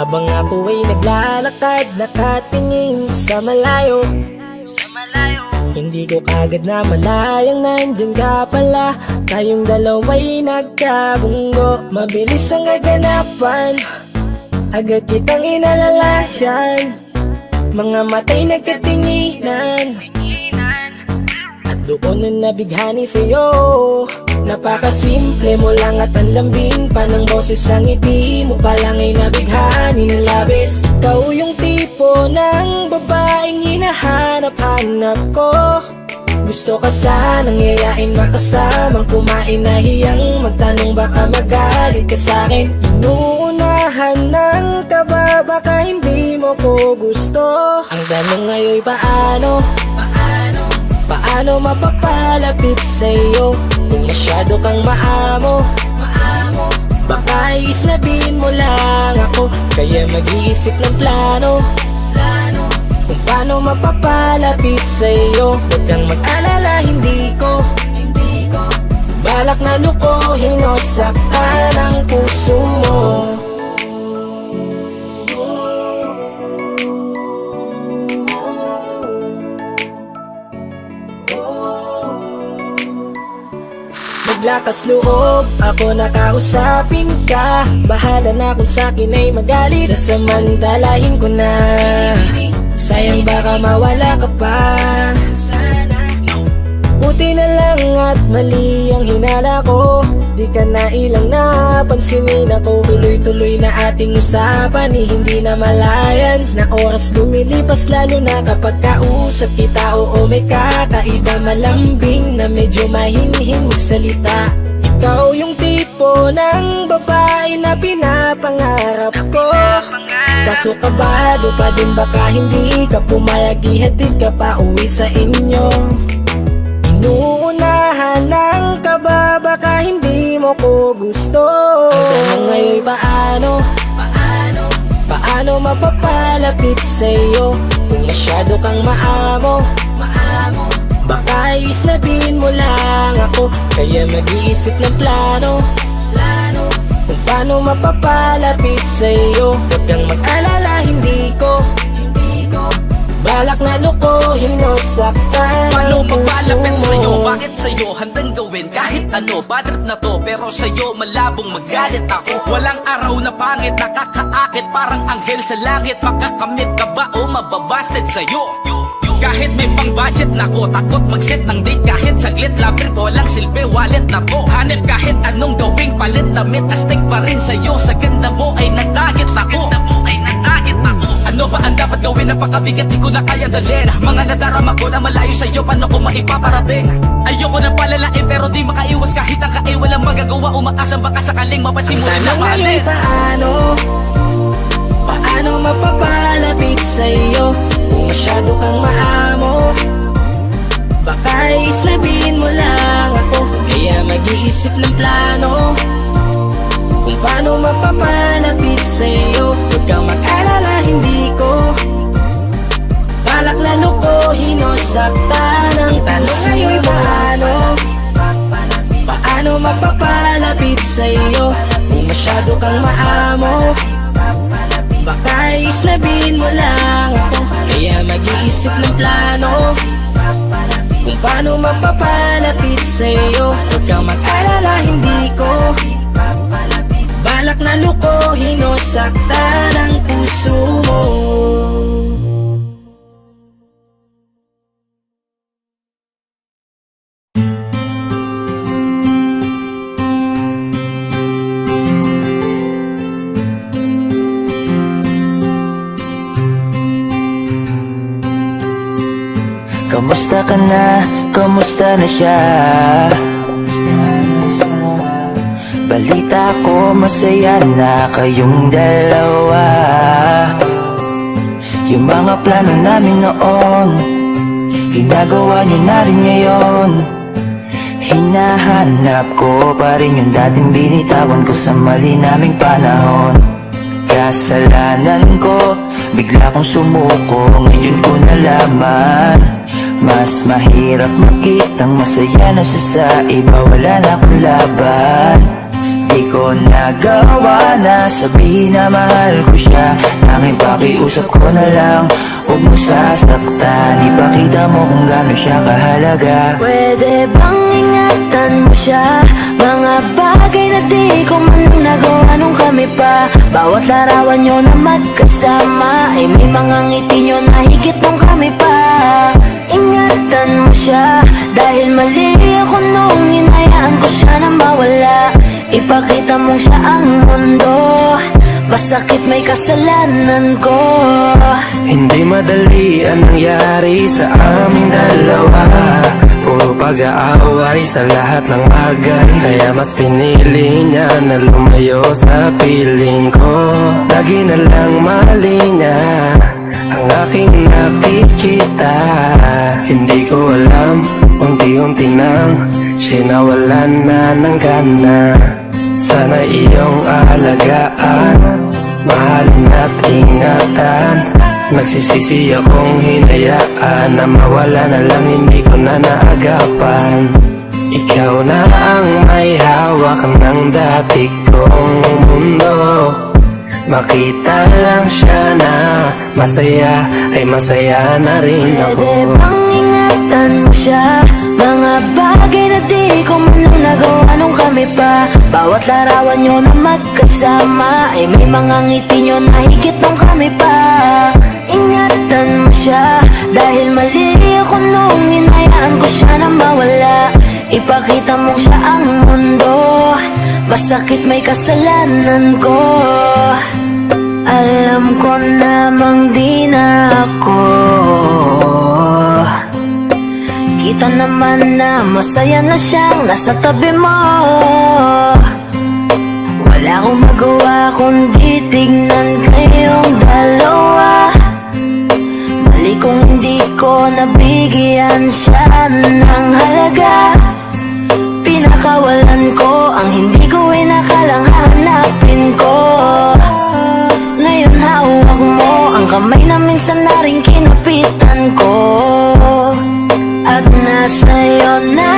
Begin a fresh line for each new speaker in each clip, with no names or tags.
Habang ako ay naglalakad, nakatingin sa malayo, hindi ko kagad na malayang nandyan ka pala. Tayong dalawa'y nagkabunggo, mabilis ang kaganapan, agad kitang inalalayan. Mga matay nagkatinginan, at doon na nabighani sa'yo. Napakasimple mo lang at ang lambing pa ng boses. Ang ngiti mo pa lang ay nabighani ng labis. Ikaw yung tipo ng babaeng hinahanap-hanap ko. Gusto ka sanang yayain, makasamang kumain, nahiyang magtanong baka magalit ka sa'kin. Inuunahan ng kaba, baka hindi mo ko gusto. Ang tanong ngayon paano? Paano mapapalapit sa'yo kung masyado kang maamo? Baka iisnabin mo lang ako, kaya mag-iisip ng plano kung paano mapapalapit sa'yo. Huwag kang mag-alala, hindi ko balak na lukuhin o saktan ang puso mo. Maglakas loob, ako nakausapin ka. Bahala na kung sa'kin ay magalit, sasamantalahin ko na. Sayang baka mawala ka pa. Buti na lang at mali ang hinala ko, di ka na ilang napansinin ako. Tuloy-tuloy na ating usapan, hindi na malayan. Na oras lumilipas lalo na kapag kausap kita. Oo, may kakaiba, malambing na medyo mahinhin magsalita. Ikaw yung tipo ng babae na pinapangarap ko. Kaso kabado pa din, baka hindi ka pumayag, ihatid ka pa uwi sa inyo. Inuunahan ng kaba, baka hindi mo ko gusto. Ang tanong ngayon paano? Paano mapapalapit sa'yo kung masyado kang maamo? Baka iisnabin mo lang ako, kaya mag-iisip ng plano kung paano mapapalapit sa'yo. Huwag kang mag-alala, hindi ko balak na lukuhin o saktan
paano
ang puso
mapalapit
mo.
sa'yo? Bakit sa'yo handang gawin kahit ano? Bad trip na to, pero sa'yo malabong magalit ako. Walang araw na pangit, nakakaakit parang anghel sa langit. Makakamit ka ba o mababasted sa'yo? Kahit may pang budget na ko, takot mag-set ng date kahit saglit. Love trip, walang silbi, wallet na to. Hanip kahit anong gawing palit, damit astig pa rin sa'yo. Sa ganda mo ay nagtagit ako. Ano ba ang dapat gawin? Napakabigat, di ko na kayang dalhin. Mga nadarama ko na malayo sa'yo, paano ko maipaparating? Ayoko na palalain pero di makaiwas kahit ang walang magagawa. Umaasang baka sakaling mapansin mo rin na mahalin.
Paano mapapalapit sa'yo kung masyado kang maamo? Baka islabin mo lang ako, kaya mag-iisip ng plano kung paano mapapalapit sa'yo. Huwag kang mag-alala, hindi ko balak na lukuhin o saktan ang tanong ngayon paano mapapalapit sa'yo kung masyado kang maamo? Baka islabin mo lang ako, kaya mag-iisip ng plano kung paano mapapalapit sa'yo. Huwag kang mag-alala, hindi ko balak na lukuhin o saktan ang puso mo.
Kamusta ka na? Kamusta na siya? Balita ko masaya na kayong dalawa. Yung mga plano namin noon, ginagawa nyo na rin ngayon. Hinahanap ko pa rin yung dating binitawan ko sa mali naming panahon. Kasalanan ko, bigla kong sumuko, ngayon ko nalaman. Mas mahirap makitang masaya na siya sa iba, wala na akong laban. di ko nagawa na sabihin na mahal ko siya. Tanging pakiusap ko na lang, huwag mo sasaktan. Ipakita mo kung gaano siya kahalaga.
Pwede bang ingatan mo siya? Mga bagay na di ko man nagawa nung kami pa. Bawat larawan nyo na magkasama ay may mga ngiti nyo na higit nung kami pa. Ingatan mo siya dahil mali ako nung hinayaan ko siya na mawala. Ipakita mong siya ang mundo, masakit may kasalanan ko.
Hindi madali ang nangyari sa aming dalawa. Puro pag-aaway sa lahat ng bagay, kaya mas pinili niya na lumayo sa piling ko. Lagi na lang mali niya ang aking nakikita. Hindi ko alam, unti-unti nang siya'y nawalan na ng gana. Sana iyong alagaan, mahalin at ingatan. Nagsisisi akong hinayaan na mawala na lang, hindi ko na naagapan. Ikaw na ang may hawak ng dati kong mundo. Makita lang siya na masaya, ay masaya na rin ako.
Pwede bang ingatan mo siya? Mga bagay na di ko man lang nagawa nung kami pa. Bawat larawan nyo na magkasama ay may mga ngiti nyo na higit nung kami pa. Ingatan mo siya dahil mali ako nung hinayaan ko siya na mawala. Ipakita mo siya ang mundo, masakit may kasalanan ko. Alam ko namang di na ako. Kita naman na masaya na siyang nasa tabi mo. Wala akong magawa kundi tignan kayong dalawa. Mali kung hindi ko nabigyan siya ng halaga. Pinakawalan ko ang hindi ko inakalang hanapin ko. Ngayon hawak mo ang kamay na minsan na rin kinapitan ko. At nasa'yo na.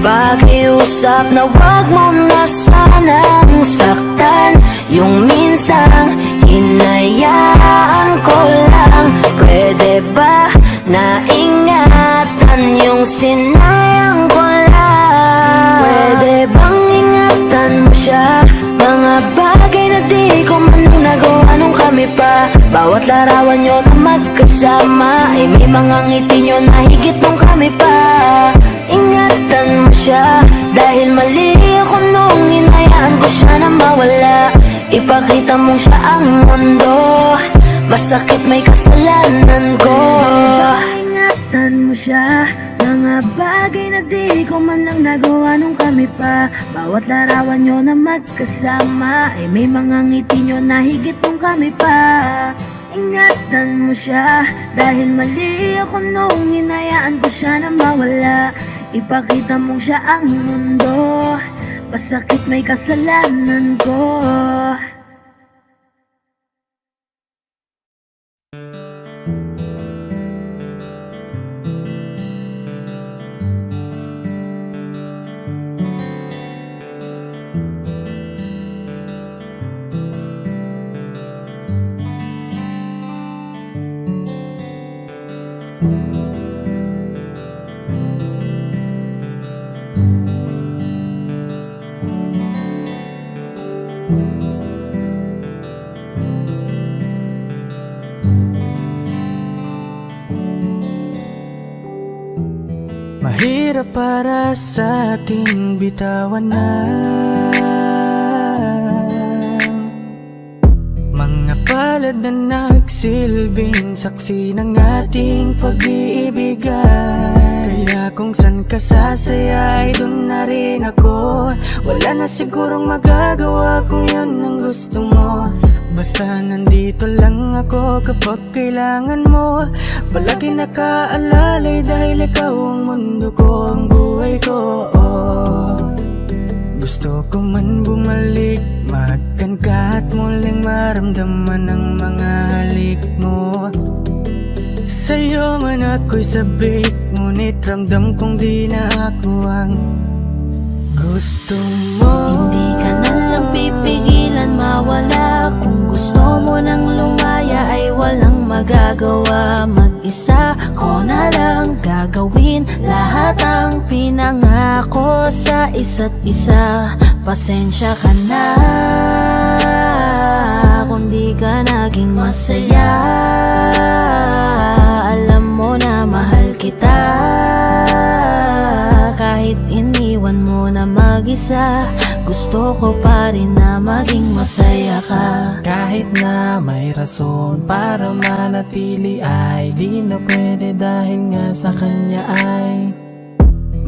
Pakiusap na wag mo na sanang saktan. Yung minsang hinayaan ko lang. Pwede ba na ingatan yung sinayang ko lang? Pwede bang ingatan mo siya? Mga bagay na di ko man nagawa nung kami pa. Bawat larawan nyo na magkasama ay may mga ngiti nyo na higit nung kami pa. Ingatan mo siya dahil mali ako nung hinayaan ko siya na mawala. Ipakita mong siya ang mundo, masakit may kasalanan ko. Ingatan mo siya, mga bagay na di ko man lang nagawa nung kami pa. Bawat larawan nyo na magkasama ay may mga ngiti nyo na higit nung kami pa. Ingatan mo siya dahil mali ako nung hinayaan ko siya na mawala. Ipakita mong siya ang mundo, masakit may kasalanan ko.
Mahirap para sa aking bitawan na mga palad na nagsilbing saksi ng ating pag-iibigan. Kaya kung san ka sasaya ay dun na rin ako. Wala na sigurong magagawa kung yun ang gusto mo. Basta nandito lang ako kapag kailangan mo. Palagi nakaalalay dahil ikaw ang mundo ko, ang buhay ko. Gusto ko man bumalik, magkan ka at muling maramdaman ang mga halik mo. Sa'yo man ako'y sabik, ngunit ramdam kong di na ako ang gusto mo.
Hindi ka na lang pipigilan mawala. Kung gusto mo nang lumaya ay walang magagawa. Mag-isa ko na lang gagawin lahat ang pinangako sa isa't isa. Pasensya ka na kung di ka naging masaya. Alam mo na mahal kita, kahit iniwan mo na mag-isa. Gusto ko pa rin na maging masaya ka.
Kahit na may rason para manatili ay di na pwede dahil nga sa kanya ay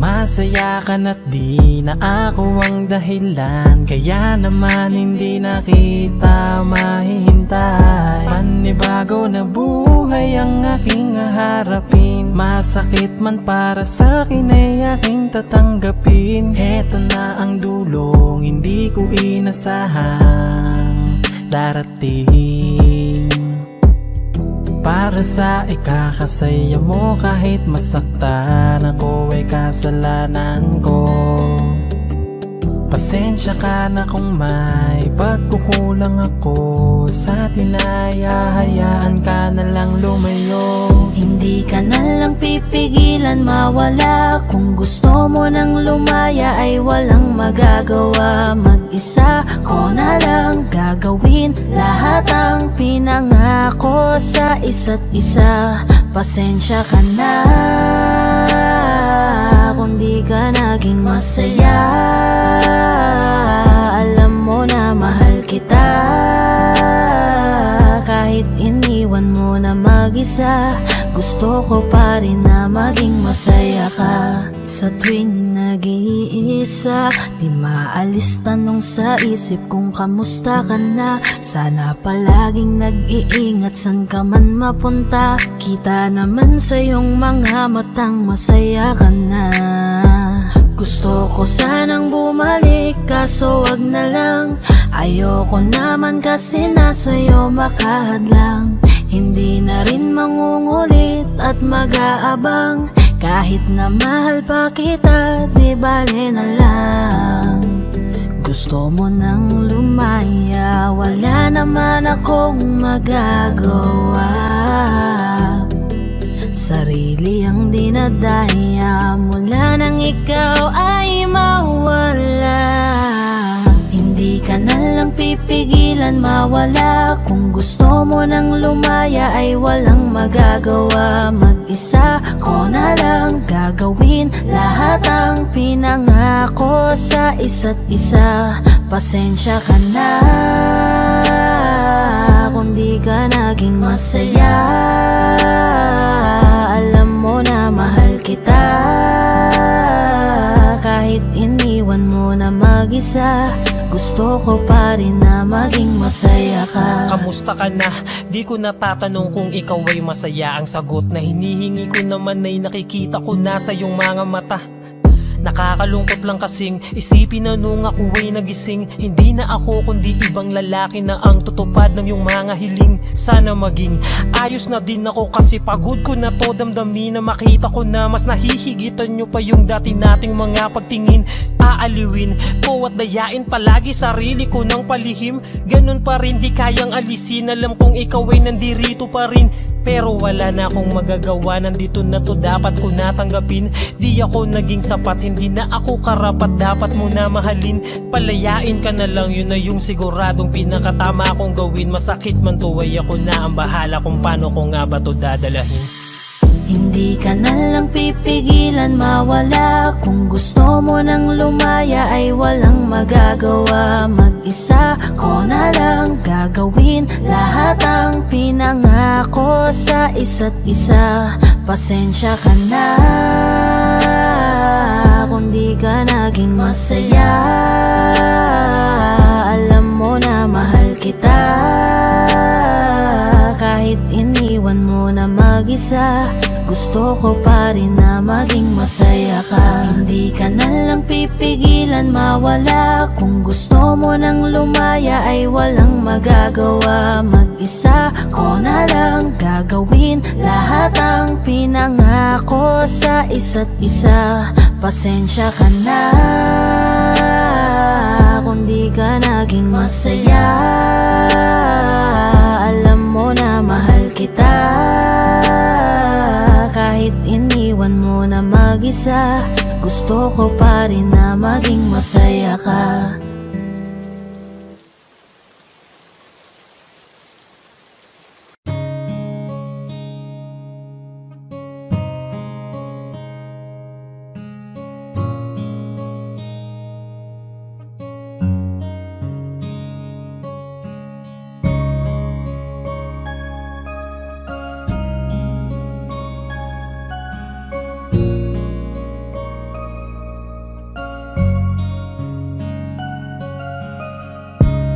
masaya ka na't di na ako ang dahilan. Kaya naman hindi na kita mahihintay. Panibago na buhay ang aking haharapin. Masakit man para sa'kin ay aking tatanggapin. Heto na ang dulong hindi ko inasahang darating. Para sa ikakasaya mo kahit masaktan ako ay kasalanan ko. Pasensya ka na kung may pagkukulang ako sa tinaya. Hayaan ka na lang lumayo.
Hindi ka na lang pipigilan mawala. Kung gusto mo nang lumaya ay walang magagawa. Mag-isa ko na lang gagawin lahat ang pinangako sa isa't isa. Pasensya ka na kung di ka naging masaya. Alam mo na mahal kita, kahit iniwan mo na mag-isa. Gusto ko pa rin na maging masaya ka. Sa tuwing nag-iisa, di maalis tanong sa isip kung kamusta ka na. Sana palaging nag-iingat san ka man mapunta. Kita naman sa iyong mga matang masaya ka na. Gusto ko sanang bumalik kaso wag na lang. Ayoko naman kasi nasa'yo makahadlang. Hindi na rin mangungulit at mag-aabang. Kahit na mahal pa kita, di bale na lang. Gusto mo nang lumaya, wala naman akong magagawa. Sarili ang dinadaya mula nang ikaw ay mawala. Hindi ka na lang pipigilan mawala. Kung gusto mo nang lumaya ay walang magagawa. Mag-isa ko na lang gagawin lahat ang pinangako sa isa't isa. Pasensya ka na kung di ka naging masaya. Alam mo na mahal kita, kahit iniwan mo na mag-isa. Gusto ko pa rin na maging masaya ka.
Kamusta ka na? Di ko natatanong kung ikaw ay masaya. Ang sagot na hinihingi ko naman ay nakikita ko na sa iyong mga mata. Nakakalungkot lang kasing isipin na nung ako ay nagising, hindi na ako kundi ibang lalaki na ang tutupad ng iyong mga hiling. Sana maging ayos na din ako kasi pagod ko na to damdamin. Na makita ko na mas nahihigitan nyo pa yung dati nating mga pagtingin. Aaliwin ko at dayain palagi sarili ko ng palihim. Ganun pa rin di kayang alisin. Alam kong ikaw ay nandirito pa rin, pero wala na akong magagawa. Nandito na to, dapat ko natanggapin. Di ako naging sapat, hindi na ako karapat. Dapat mo na mahalin, palayain ka na lang. Yun na yung siguradong pinakatama kong gawin. Masakit man to ay ako na ang bahala kung paano ko nga ba to dadalahin.
Hindi ka na lang pipigilan mawala. Kung gusto mo nang lumaya ay walang magagawa. Mag-isa ko na lang gagawin lahat ang pinangako sa isa't isa. Pasensya ka na kung di ka naging masaya. Alam mo na mahal kita, kahit iniwan mo na mag mag-isa. Gusto ko pa rin na maging masaya ka. Hindi ka na lang pipigilan mawala. Kung gusto mo nang lumaya ay walang magagawa. Mag-isa ko na lang gagawin lahat ang pinangako sa isa't isa. Pasensya ka na kung di ka naging masaya. Alam mo na mahal kita. Kahit iniwan mo na mag-isa, gusto ko pa rin na maging masaya ka.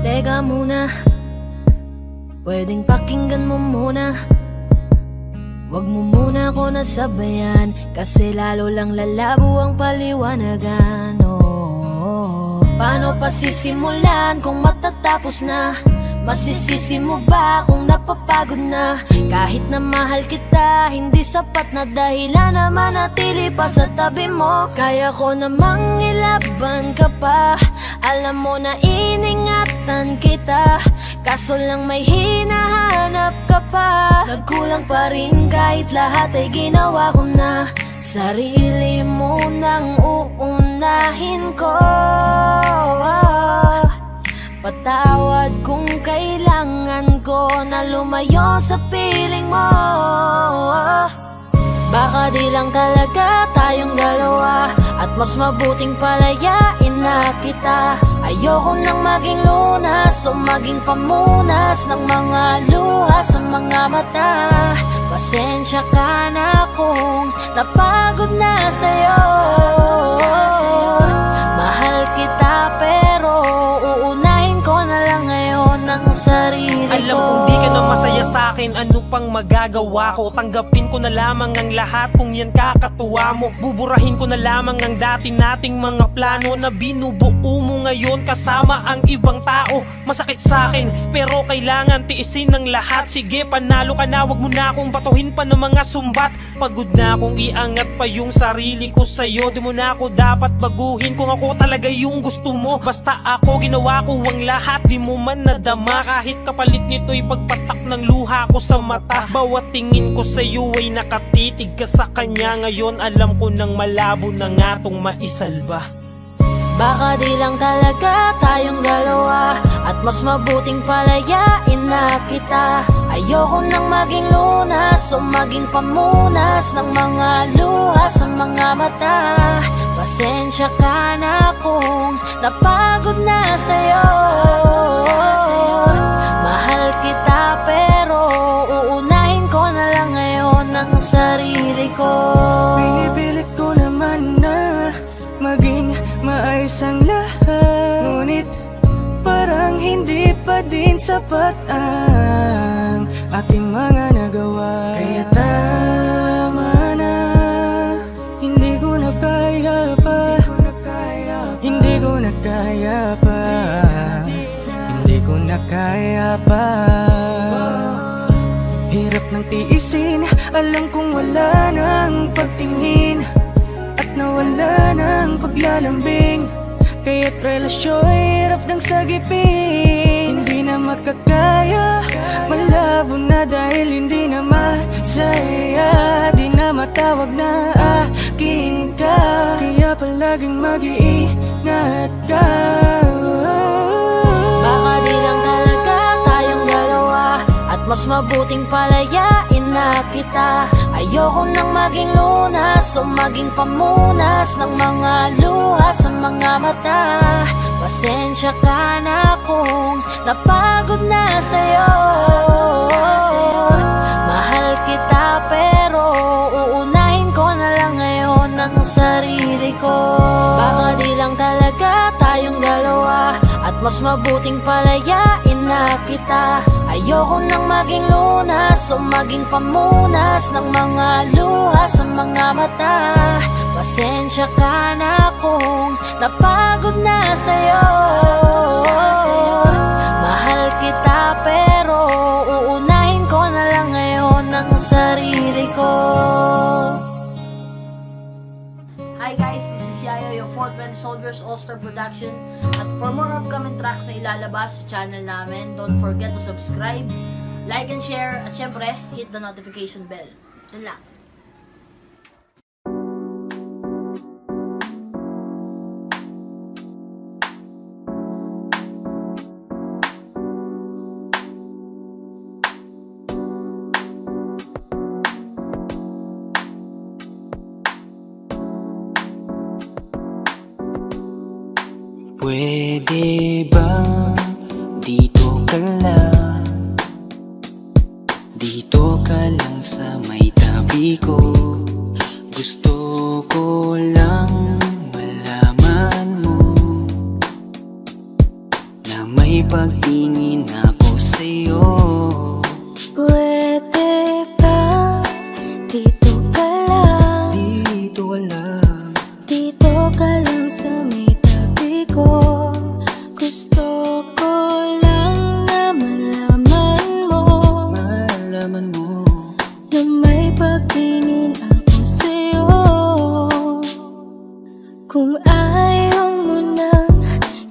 Teka muna, pwedeng pakinggan mo muna. Wag mo muna ako nasabayan, kasi lalo lang lalabo ang paliwanagan. Paano pa sisimulan kung matatapos na? Masisisi mo ba kung napapagod na? Kahit na mahal kita, hindi sapat na dahilan na manatili pa sa tabi mo. Kaya ko namang ilaban ka pa. Alam mo na iningatan kita, kaso lang may hinahanap ka pa. Nagkulang pa rin kahit lahat ay ginawa ko na. Sarili mo nang uunahin ko. Patawad kung kailangan ko na lumayo sa piling mo. Baka di lang talaga tayong dalawa, at mas mabuting palayain na kita. Ayoko nang maging lunas o maging pamunas ng mga luha sa mga mata. Pasensya ka na kung napagod na sa'yo. Mahal kita pero uunahin ko na lang ngayon ang sarili ko.
Alam kong di ka na masaya sa'kin, ano pang magagawa ko? Tanggapin ko na lamang ang lahat kung yan kakatuwa mo. Buburahin ko na lamang ang dati nating mga plano na binubuo mo ngayon kasama ang ibang tao. Masakit sa'kin pero kailangan tiisin ng lahat. Sige, panalo ka na, wag mo na akong batuhin pa ng mga sumbat. Pagod na akong iangat pa yung sarili ko sa'yo. Di mo na ako dapat baguhin kung ako talaga yung gusto mo. Basta ako ginawa ko ang lahat, di mo man nadama. Kahit kapalit nito'y pagpatak ng luha ko sa mata. Bawat tingin ko sa'yo ay nakatitig ka sa kanya. Ngayon alam ko nang malabo na nga tong maisalba.
Baka di lang talaga tayong dalawa, at mas mabuting palayain na kita. Ayoko nang maging lunas o maging pamunas ng mga luha sa mga mata. Pasensya ka na kung napagod na sa'yo. Mahal kita pero uunahin ko na lang ngayon ang sarili ko.
Pinipilit ko naman na maging maayos ang lahat, ngunit parang hindi pa din sapat ang ating mga nagawa. Kaya tama na, hindi ko na kaya pa. Hindi ko na kaya pa. Hindi ko na kaya pa. Hirap ng tiisin, alam kong wala nang pagtingin at nawala ng paglalambing. Kaya't relasyo'y hirap ng sagipin. Hindi na makakaya, malabo na dahil hindi na masaya. Di na matawag na akin ka, kaya palaging mag-iingat ka.
Baka di lang talaga tayong dalawa, at mas mabuting palayain na kita. Ayoko nang maging lunas o maging pamunas ng mga luha sa mga mata. Pasensya ka na kung napagod na sa'yo. Mahal kita pero uunahin ko na lang ngayon ang sarili ko. Baka di lang talaga tayong dalawa, at mas mabuting palayain na kita. Ayoko nang maging lunas o maging pamunas ng mga luha sa mga mata. Pasensya ka na kung napagod na sa'yo. Mahal kita pero uunahin ko na lang ngayon ang sarili ko. Hi guys, this is Yayo, your Fort Bend Soldiers All-Star Production. At for more upcoming tracks na ilalabas sa channel namin, don't forget to subscribe, like and share, at syempre, hit the notification bell. Yun lang.
Pwede ba dito ka lang? Dito ka lang sa may tabi ko. Gusto ko lang malaman mo na may pagtingin ako sa'yo.
Pwede ba dito ka lang?
Dito ka lang.
Dito ka lang sa may tabi ko. Gusto ko lang na malaman mo
Malaman mo
na may pagtingin ako sa'yo. Kung ayaw mo nang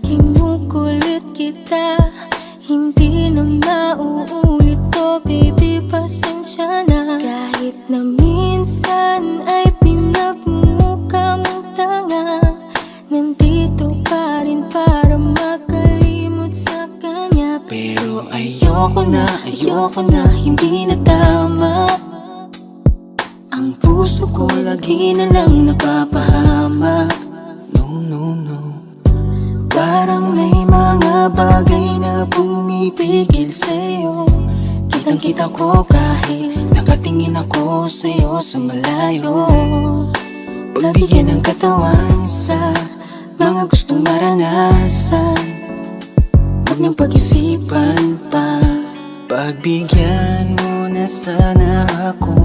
kinukulit kita, hindi na mauulit to, baby, pasensya na. Kahit na minsan ay pinagmumukha mong tanga, nandito pa rin para makalimot sa kanya. Pero ayoko na, hindi na tama. Ang puso ko lagi na lang napapahama.
No.
Parang may mga bagay na pumipigil sa'yo. Kitang-kita ko kahit nakatingin ako sa'yo sa malayo. Pagbigyan ng katawan sa mga gustong maranasan, huwag niyang pag-isipan pa.
Pagbigyan mo na sana ako.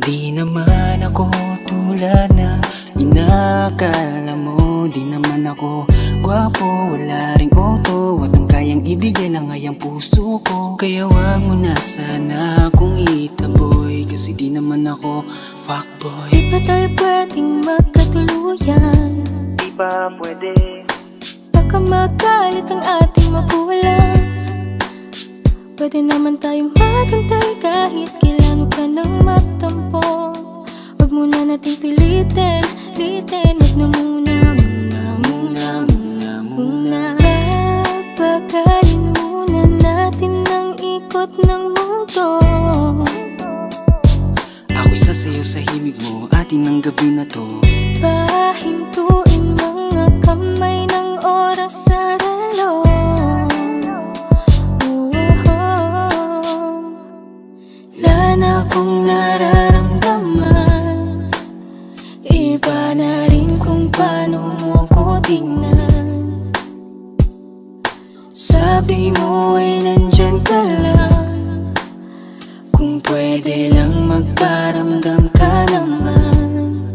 Di naman ako tulad na inakala mo. Di naman ako gwapo, wala ring auto, at ang kayang ibigay lang ay ang puso ko. Kaya wag mo na sana akong itaboy, kasi di naman ako fuckboy.
Di ba tayo pwedeng magkatuluyan?
Di ba pwede?
Baka magalit ang ating magulang. Pwede naman tayong magantay kahit kailan ka nang magtampo. Huwag muna nating pilitin, huwag na muna. Papagayin muna natin ang ikot ng mundo.
Ako'y sasayaw sa himig mo, atin ng gabi na to.
Pahintuin mga kamay ng oras sa relo. Wala na akong nararamdaman. Iba na rin kung paano mo ko tingnan. Sabi mo ay nandyan ka lang. Kung pwede lang magparamdam ka naman.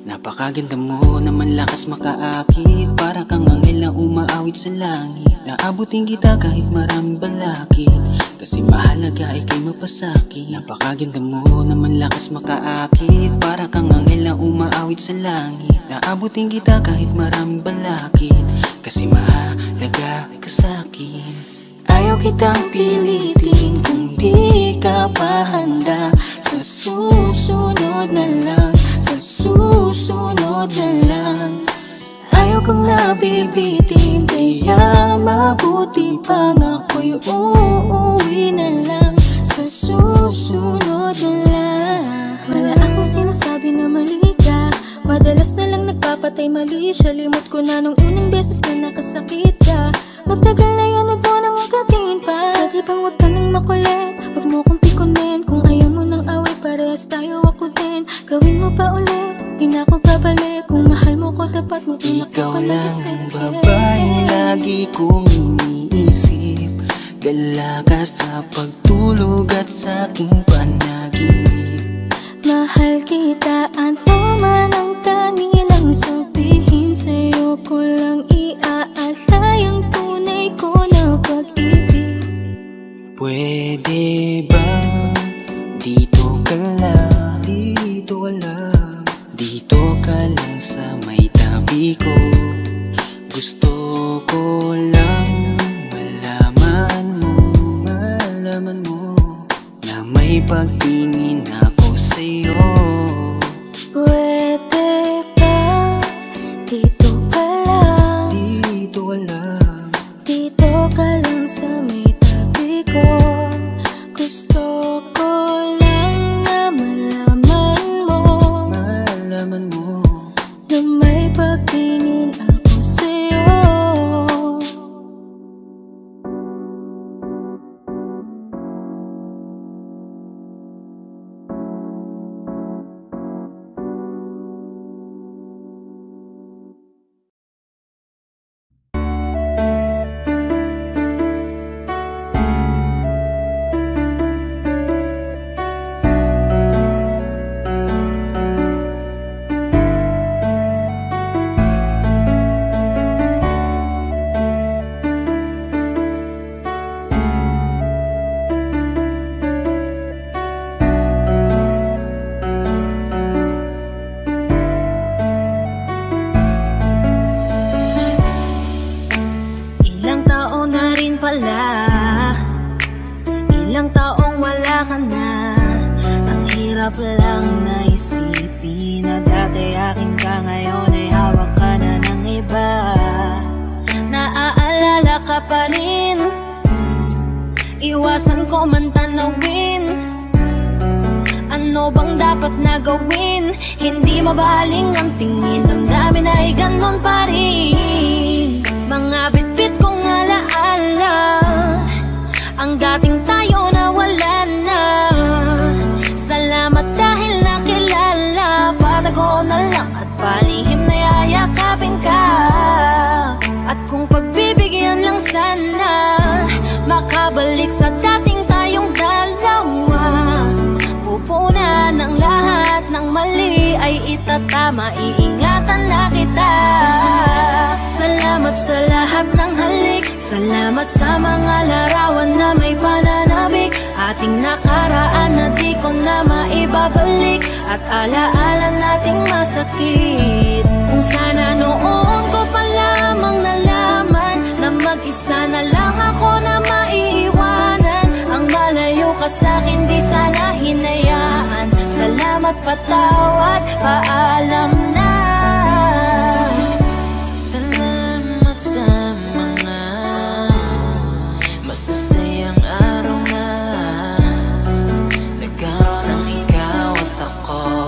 Napakaganda mo naman, lakas makaakit. Para kang anghel na umaawit sa langit. Naabutin kita kahit maraming balakid, kasi mahalaga ay kay mapasakit. Napakaganda mo naman, lakas makaakit. Para kang anghel na umaawit sa langit. Naabutin kita kahit maraming balakid, kasi mahalaga ka sa'kin.
Ayaw kitang pilitin kung di ka pa handa. Sa susunod na lang, sa susunod na lang. Ayaw kong nabibitin, kaya mabuti pang ako'y uuwi na lang. Sa susunod na lang. Wala akong sinasabi na mali ka. Madalas na lang nagpapatay mali siya. Limot ko na nung unang beses na nakasakit ka. Matagal na yan, huwag mo nang ugatin pa. Pwede bang huwag ka nang makulit? Huwag mo kong tikunin. Kung ayaw mo nang away, parehas tayo ako din. Gawin mo pa ulit, di na ako babalik. Kung mahal mo ko, dapat mo
Ikaw lang ang babaeng lagi kong iniisip. Gala ka sa pagtulog at sa aking panaginip.
Mahal kita, ano man ang kanilang sabihin, sa'yo ko lang iaalay ang tunay ko na pag-ibig.
Pwede bang dito ka lang? Dito ka lang. Dito ka lang sa may tabi ko. Gusto ko lang malaman mo na may pagtingin ako sa'yo.
Pwede ba dito ka lang?
Dito ka lang.
Dito ka lang sa may tabi ko. Gusto ko lang na malaman mo na may pagtingin ako sa'yo. Ilang taon na rin pala, ilang taong wala ka na. Ang hirap lang na isipin na dati akin ka, ngayon ay hawak ka na ng iba. Naaalala ka pa rin, iwasan ko man tanawin. Ano bang dapat na gawin? Hindi mabaling ang tingin, damdamin ay ganon pa rin. Mga bitbit kong alaala, ang dating tayo na wala na. Salamat dahil nakilala, patago na lang at palihim na yayakapin ka. At kung pagbibigyan lang sana, makabalik sa dating tayong dalawa. Pupunan ng lahat ng mali ay itatama, iingatan na kita. Salamat sa lahat ng halik, salamat sa mga larawan na may pananabik. Ating nakaraan na di ko na maibabalik, at alaala nating masakit. Kung sana noon ko pa lamang nalaman na mag-isa na lang ako na maiiwanan. Ang malayo ka sa'kin di sana hinayaan. Salamat, patawad, paalam na.
Salamat sa mga masasayang araw na nagkaroon ng ikaw at ako.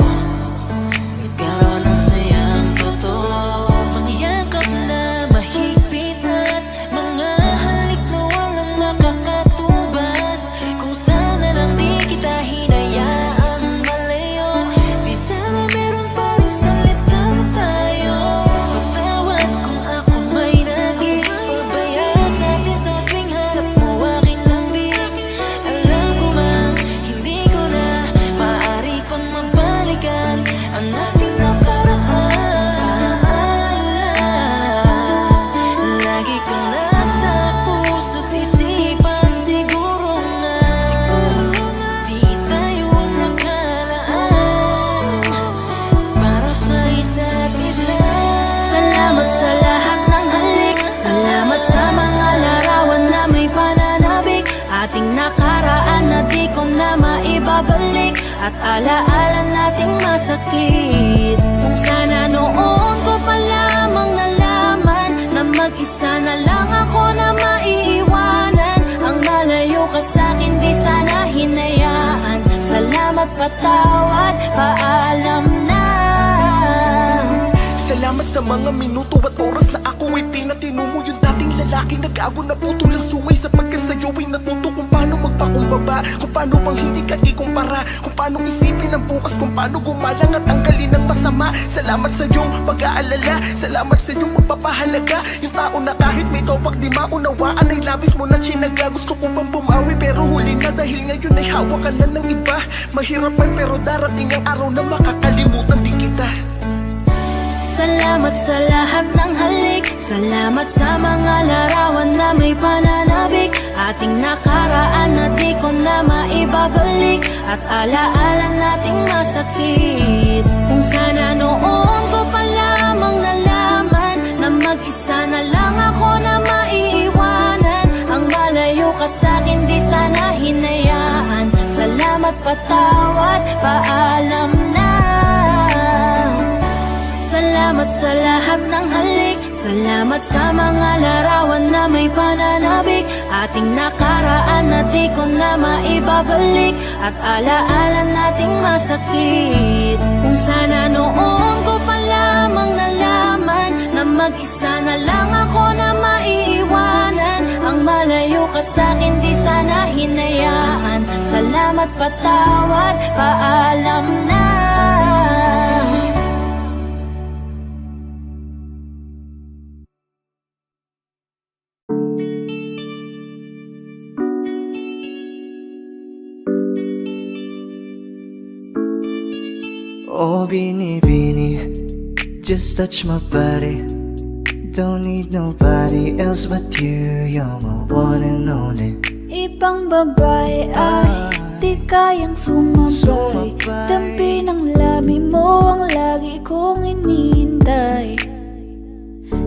Nagkaroon ng sayang totoo, mga yakap na mahigpit at mga halik na walang makakatubas. Kung sana lang di kita hinayaang malayo, di sana meron pa rin salitang tayo. Patawad kung ako may naging pabaya sa atin sa tuwing harap mo aking lambing. Alam ko man, hindi ko na maaari pang mabalikan ang ating nakaraan. Lagi ka nasa puso't isipan, siguro nga di tayo nakalaan para sa isa't isa.
Salamat sa lahat ng halik, salamat sa mga larawan na may pananabik. Ating nakaraan na di ko na maibabalik, at alaala nating masakit. Kung sana noon ko pa lamang nalaman na mag-isa na lang ako na maiiwanan. Ang malayo ka sa'kin di sana hinayaan. Salamat, patawad, paalam na.
Salamat sa mga minuto at oras na ako ay pinatino mo. Yung dating lalaking nag-ago na puto lang suway, sapagkat sa'yo ay natuto kung paano magpakumbaba. ba? Kung paano bang hindi ka ikumpara, kung paano isipin ang bukas, kung paano gumalang at tanggalin ang masama. Salamat sa iyong pag-aalala, salamat sa iyong pagpapahalaga. Yung tao na kahit may topag di maunawaan ay labis mo na chinaga. Gusto ko bang bumawi pero huli na dahil ngayon ay hawak ka na ng iba. Mahirap man pero darating ang araw na makakalimutan din kita.
Salamat sa lahat ng halik, salamat sa mga larawan na may pananabik. Ating nakaraan na di ko na maibabalik, at alaala nating masakit. Kung sana noon ko pa lamang nalaman na mag-isa na lang ako na maiiwanan. Ang malayo ka sa'kin di sana hinayaan. Salamat, patawad, paalam na. Salamat sa lahat ng halik, salamat sa mga larawan na may pananabik. Ating nakaraan na di ko na maibabalik, at alaala nating masakit. Kung sana noon ko pa lamang nalaman na mag-isa na lang ako na maiiwanan. Ang malayo ka sa'kin di sana hinayaan. Salamat, patawad, paalam na.
Oh, Bini, just touch my body. Don't need nobody else but you. You're my one and only.
Ibang babae ay di kayang sumabay. Dampi ng labi mo ang lagi kong inihintay.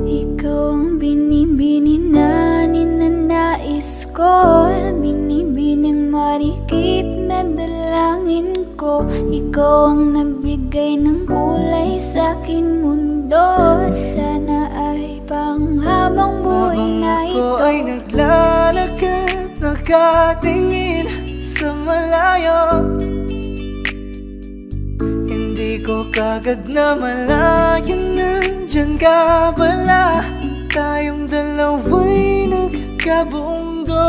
Ikaw ang binibini na ninanais ko, binibining marikit na dalangin ko. Ikaw ang nagbigay ng kulay sa aking mundo. Sana ay panghabang buhay na ito.
Habang ako ay naglalakad, nakatingin sa malayo, hindi ko kagad na malayo, nandyan ka pala. Tayong dalawa'y nagkabunggo.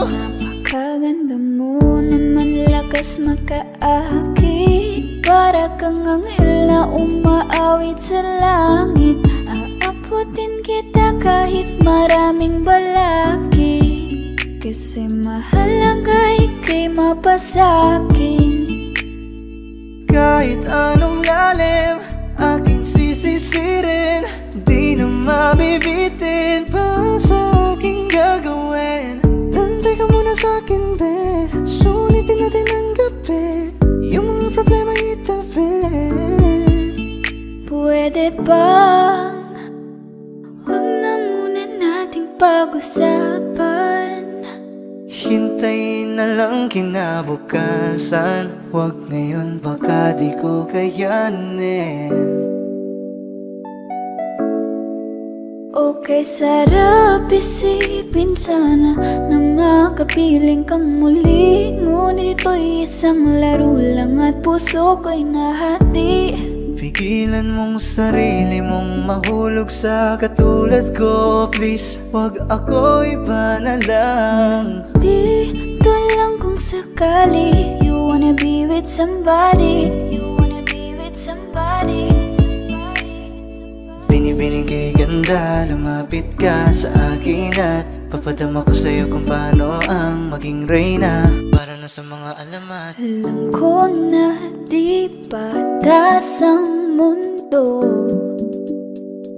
Napakaganda mo naman, lakas makaakit. Para kang anghel na umaawit sa langit. Aabutin kita kahit maraming balakid, kasi mahalaga ika'y mapasakin.
Kahit anong lalim, aking sisisirin, di na mabibitin pa sa aking gagawin. Nantay ka muna sa'kin, babe, sulitin natin ang gabi. Yung mga problema itabi.
Pwede bang wag na muna nating pag-usapan?
Hintayin na lang kinabukasan. Huwag ngayon, baka di ko kayanin.
Okay, sarap isipin sana na makapiling kang muli. Ngunit ito'y isang laro lang at puso ko'y nahati.
Pigilan mong sarili mong mahulog sa katulad ko. Please, wag ako, iba na lang.
Dito lang kung sakali you wanna be with somebody, you wanna be with somebody.
Binibining kay ganda, lumapit ka sa akin at papadama ko sa'yo kung paano ang maging reyna. Para na sa mga alamat.
Alam ko na di patas ang mundo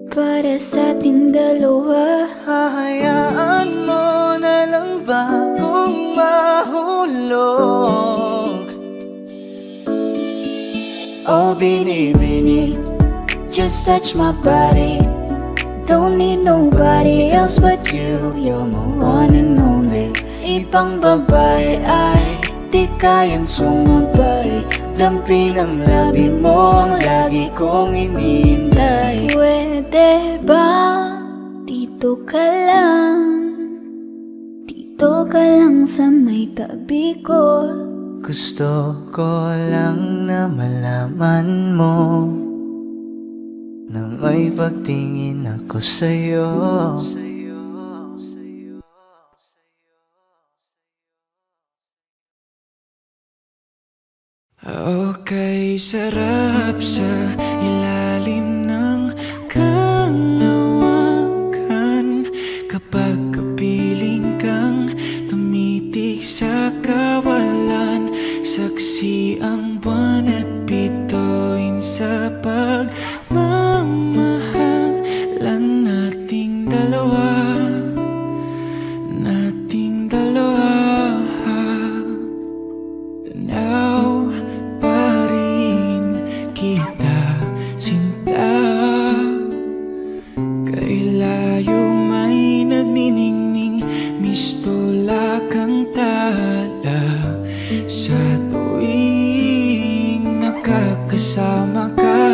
para sa ating dalawa.
Hahayaan mo na lang ba kung mahulog?
Oh, Bini, just touch my body. Don't need nobody else but you. You're my one and only. Ibang babae ay di kayang sumabay. Dampi ng labi mo ang lagi kong inihintay. Pwede ba dito ka lang? Dito ka lang sa may tabi ko.
Gusto ko lang na malaman mo na may pagtingin ako sa'yo.
Okay, sarap sa ilalim ng kalawakan kapag kapiling kang tumitig sa kawalan. Saksi ang buwan at bituin sa pagmamahalan nating dalawa. Nating dalawa. Tanaw pa rin kita, sinta. Kay layo may nagniningning, mistula kang tala. Sa tuwing nakakasama ka,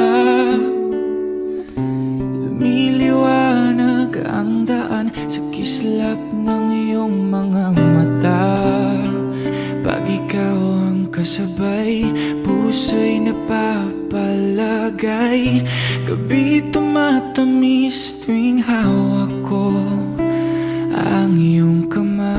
lumiliwanag ang daan sa kislap ng iyong mga mata. Pag ikaw ang kasabay, puso'y napapalagay. Gabi tumatamis tuwing hawak ko ang iyong kamay.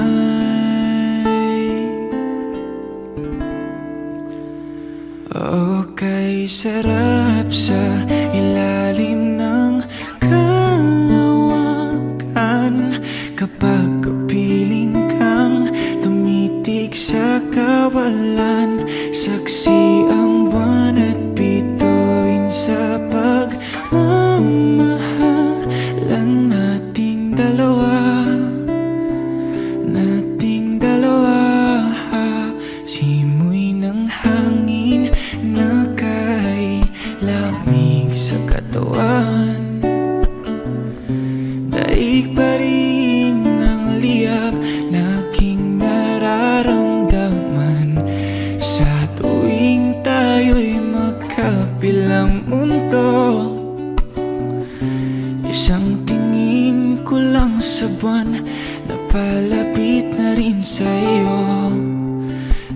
Okay, sarap sa ilalim ng kalawakan kapag kapiling kang tumitig sa kawalan. Saksi ang buwan at bituin sa pagmamahalan nating dalawa. Nating dalawa. Simoy ng hangin na kay lamig sa katawan. Daig pa rin ang liyab na aking nararamdaman sa tuwing tayo'y magkabilang mundo. Isang tingin ko lang sa buwan, napalapit na rin sa iyo.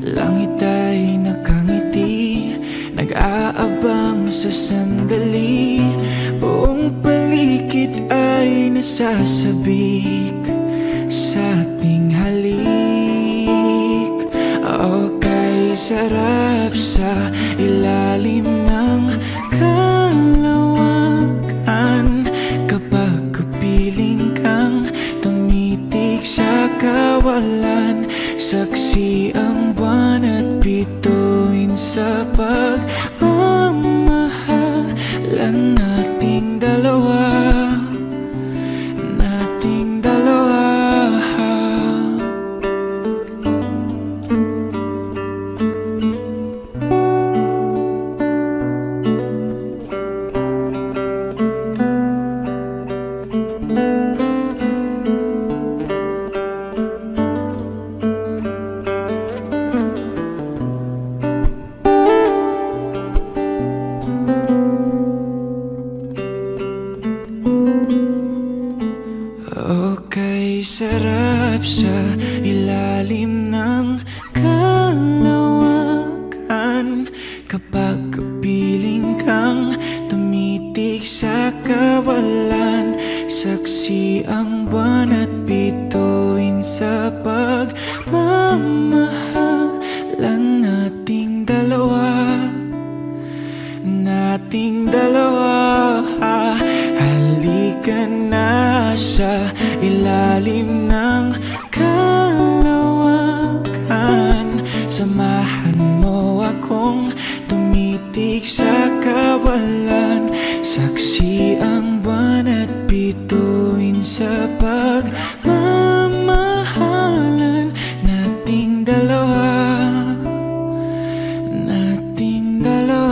Langit ay nakangiti, nag-aabang sa sandali. Buong paligid ay nasasabik sa ating halik. Okay, sarap sa ilalim ng kalawakan kapag kapiling kang tumitig sa kawalan. Saksi ang buwan at bituin sa pagmamahalan nating dalawa. Nating dalawa. Okay, sarap sa ilalim ng kalawakan kapag kapiling kang tumitig sa kawalan. Saksi ang buwan at bituin sa pagmamahalan nating dalawa. Nating dalawa. Halika na sa ilalim ng kalawakan. Samahan mo akong tumitig sa kawalan. Saksi ang buwan at bituin sa pagmamahalan nating dalawa. Nating dalawa.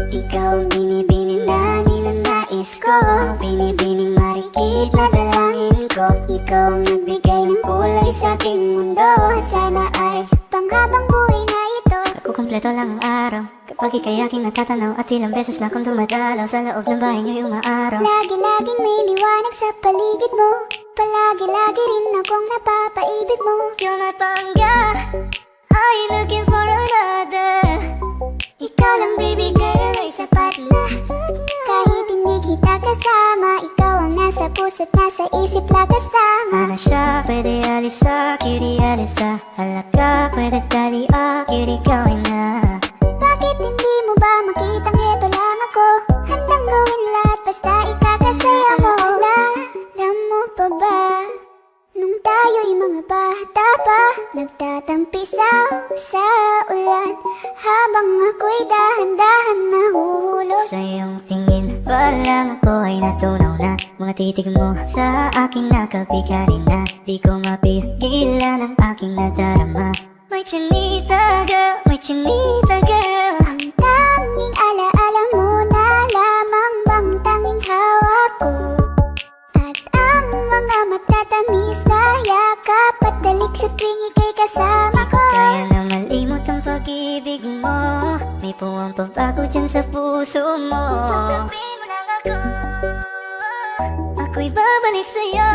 Ikaw ang binibining na ninanais ko, binibining marikit na dalangin ko. Ikaw ang nagbigay ng kulay sa aking mundo. Sana ay panghabang buhay na ito.
Kukumpleto lang ang araw kapag ika'y aking natatanaw. At ilang beses na akong dumadalaw sa loob ng bahay ngayong maaraw.
Lagi-laging may liwanag sa paligid mo. Palagi-lagi rin akong napapaibig mo.
You're my pangga, are you looking for another?
ikaw lang baby girl ay sapat na. Kahit hindi kita kasama, ikaw ang nasa puso't nasa isip lakas tama.
Ano siya, pwede alisa, cutie alisa. Halaka, pwede tali, cutie gawin na.
Bakit hindi mo ba makitang heto lang ako? Handang gawin lahat basta ikakasaya mo. Alam mo pa ba, nung tayo'y mga bata pa, nagtatampisaw sa ulan, habang ako'y dahan-dahan nahuhulog.
Sa iyong tingin pa lang ako ay natunaw na. Mga titig mo sa aking nakabigari na. Di ko mapigilan ang aking nadarama. May chinita girl, may chinita girl.
Ang tanging alaala mo na lamang bang tanging hawak ko, at ang mga matatamis na yakap at dalik sa tuwing ika'y kasama ko.
Kaya na malimot ang pag-ibig mo. May puwang pagbago dyan sa puso mo. Tanggapin mo lang ako, ako'y babalik sa'yo.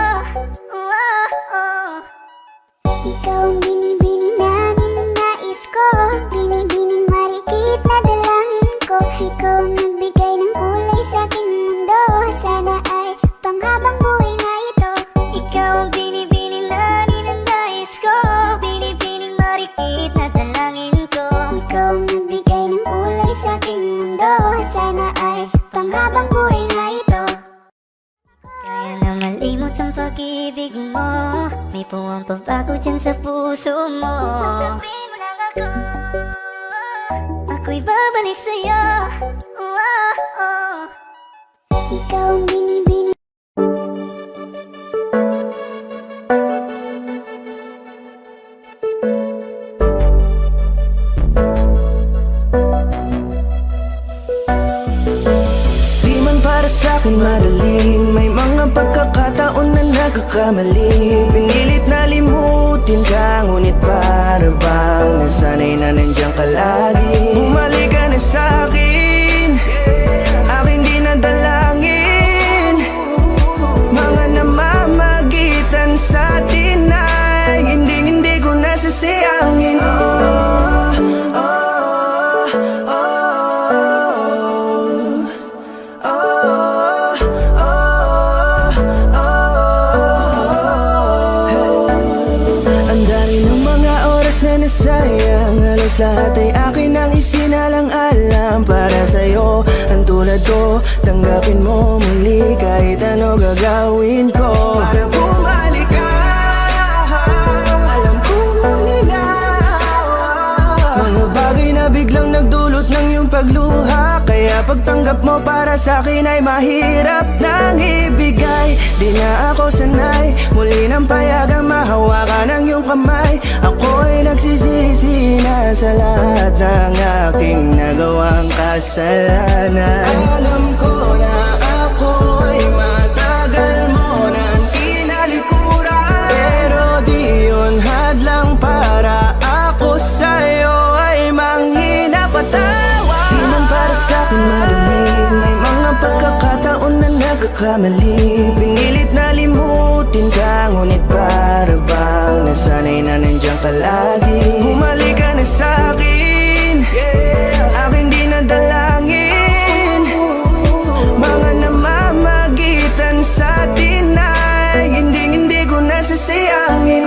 Ikaw ang binibini na ninanais ko, binibining marikit na dalangin ko. Ikaw ang nagbigay ng kulay sa aking mundo, sana ay panghabang buhay na ito.
Ikaw ang binibining na ninanais ko, binibining marikit na dalangin ko.
Ikaw ang nagbigay ng kulay sa aking mundo, sana ay panghabang buhay na ito.
Kaya na malimot ang pag-ibig mo. May puwang pagbago dyan sa puso mo. Tanggapin mo lang ako, ako'y babalik sa'yo.
Ikaw ang binibini.
Di man para sa'kin madaling, may mga pagkakataon na nagkakamali. Pinilit na limutin ka, ngunit para bang nasanay na nandiyan ka lagi. Bumalik ka na sa'kin, aking di nadalangin. Mga namamagitan sa atin ay hindi ko nasasayangin. Ang dami ng mga oras na nasayang, halos lahat ay akin ang isinalang-alam para sa'yo. Ang tulad ko, tanggapin mo muli kahit ano gagawin ko para bumalik ka. Alam ko malinaw, mga bagay na biglang nagdulot ng iyong pagluha. Kaya pagtanggap mo para sa'kin ay mahirap nang ibigay. Di na ako sanay, muli nang payagang mahawakan ang iyong kamay. Ako'y nagsisisi na sa lahat ng aking nagawang kasalanan. Alam ko na ako'y matagal mo nang tinalikuran, pero di yun hadlang para ako sa'yo ay manghina patawa. Di man para sa'kin madaling, may mga pagkakataon na nagkakamali. Pinilit na limutin ka, ngunit para bang nasanay na nandiyan ka lagi. Bumalik ka na sa'kin, aking di nadalangin. Mga namamagitan sa atin ay hindi ko nasasayangin.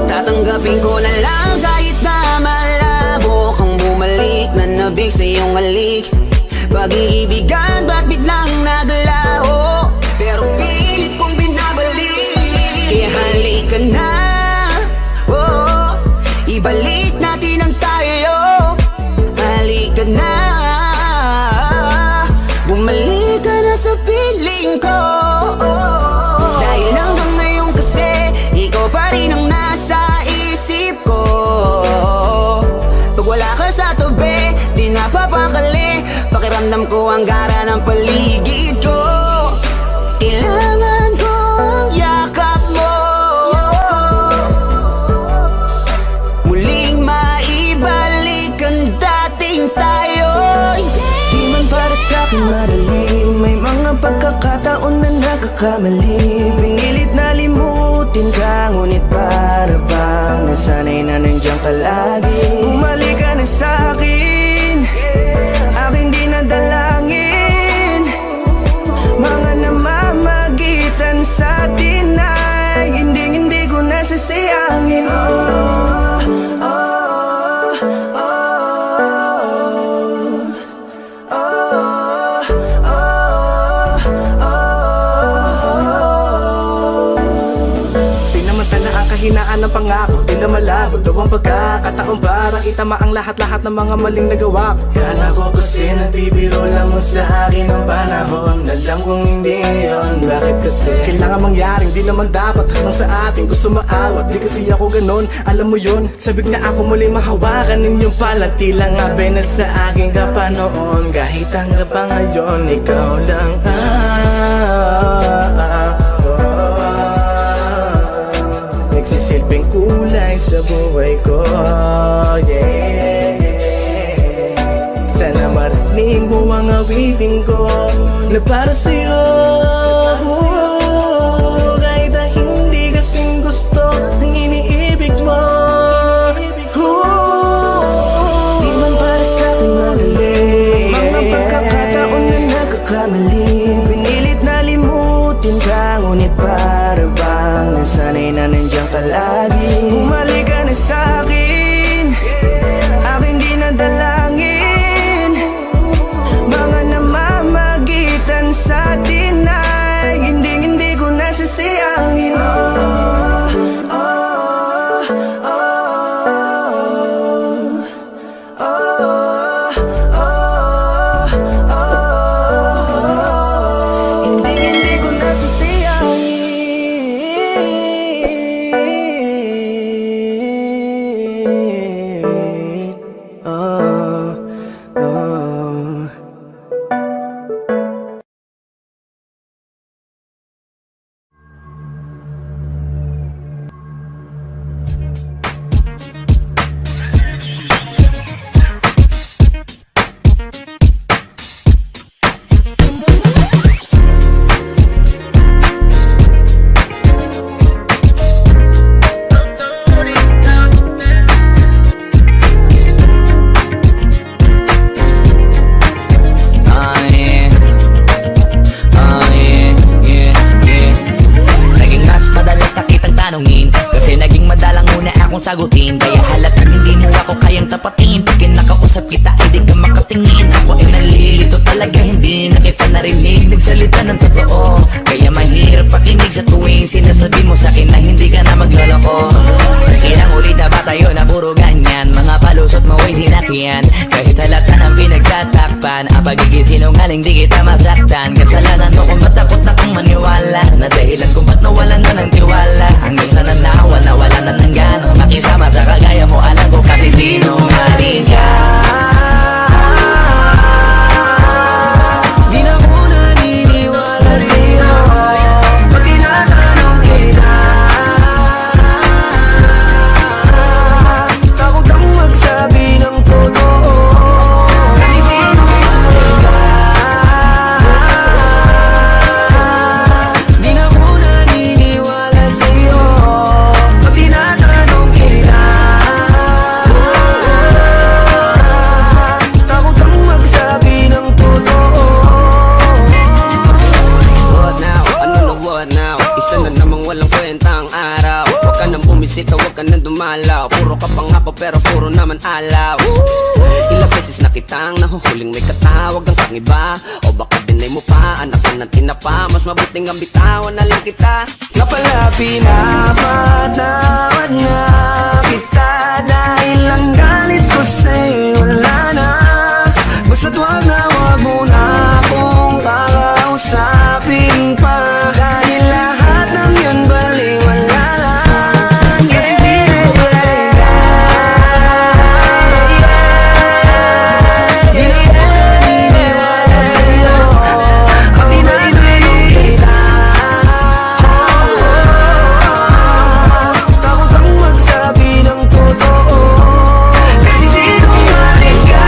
Tatanggapin ko na lang kahit na malabo kang bumalik na nabig sa iyong halik. Pag-iibigan ba't biglang naglaho, pero pilit kong binabalik. Kaya halika na, oh, ibalik natin ang tayo. Halika na, bumalik ka na sa piling ko. Dahil hanggang ngayon kasi ikaw pa rin ang nasa isip ko. Pag wala ka sa tabi, di napapakali. Pakiramdam ko ang gara ng paligid ko. Kailangan ko ang yakap mo, muling maibalik ang dating tayo.
Di man para sa'kin madaling, may Mga pagkakataon na nagkakamali, pinilit na limutin ka, ngunit para bang nasanay na nandiyan ka lagi. Bumalik ka na sa'kin, aking dinadalangin. Mga namamagitan sa atin ay hindi ko nasasayangin.
Sinamantala ang kahinaan ng pangako, di na malabo daw ang pagkakataon para itama ang lahat-lahat ng mga maling nagawa ko. Kala ko kasi nabibiro lang mo sa akin ang panahon, alam kong hindi yun. Bakit kasi kailangan mangyaring di naman dapat hanggang sa atin gusto maawat? Di kasi ako ganon, alam mo yun. Sabik na ako muli mahawakan ninyong pala, tila nga na sa akin ka pa noon. Kahit hanggang pa ngayon, ikaw lang nagsisilbing kulay sa buhay ko, yeah. Sana marinig mo ang awitin ko na para sa'yo. Kahit na hindi kasing gusto ng iniibig mo, di man para sa'kin madali. Mga pagkakataon na nagkakamali, pinilit na limutin ka, ngunit para bang nasanay na nandiyan ka lagi. Bumalik ka na sa'kin, aking dinadalangin. Mga namamagitan sa atin ay hindi ko nasasayangin. Hindi ko nasasayangin.
Naging mas madalas na kitang tanungin, kasi naging madalang muna akong sagutin. Kaya halatang hindi mo ako kayang tapatin. Pag kinakausap kita ay di ka makatingin. Ako ay nalilito talaga, hindi na kita narinig. Nagsalita ng totoo, kaya mahirap pakinig sa tuwing sinasabi mo sa'kin na hindi ka na maglaloko. Ilang ulit na ba tayo na puro ganyan? Mga palusot mo ay sinakyan, kahit halata ng pinagtatakpan. Ang pagiging sinungaling di kita masaktan. Kasalanan mo kung ba't takot na kong maniwala, na dahilan kung ba't nawalan na ng tiwala. Hanggang sa nanawa na wala na ng gana makisama sa kagaya mo. Alam ko kasi sinungaling ka.
Di na ko naniniwala sa'yo pag tinatanong kita. Takot kang magsabi ng totoo, kasi sinungaling ka. Di na ko naniniwala sa'yo pag tinatanong kita. Takot kang magsabi ng totoo.
What now? Ano na what now? Isa na namang walang kwentang araw. Huwag ka nang bumisita, huwag ka nang dumalaw. Puro ka pangako pero puro naman alaw. Ilang beses na kitang nahuhuling may katawag ang pangiba. O baka binay mo pa, anak ka ng tinapa. Mas mabuting ang bitawan na lang kita.
Nga pala pinapatawad nga kita, dahil ang galit ko sa'yo wala na. Basta't wag mo na akong kakausapin pa, dahil lahat ng yun baliwala lang. Kasi sinungaling ka. Di na ko naniniwala sa'yo pag tinatanong kita. Takot kang magsabi ng totoo, kasi sinungaling ka.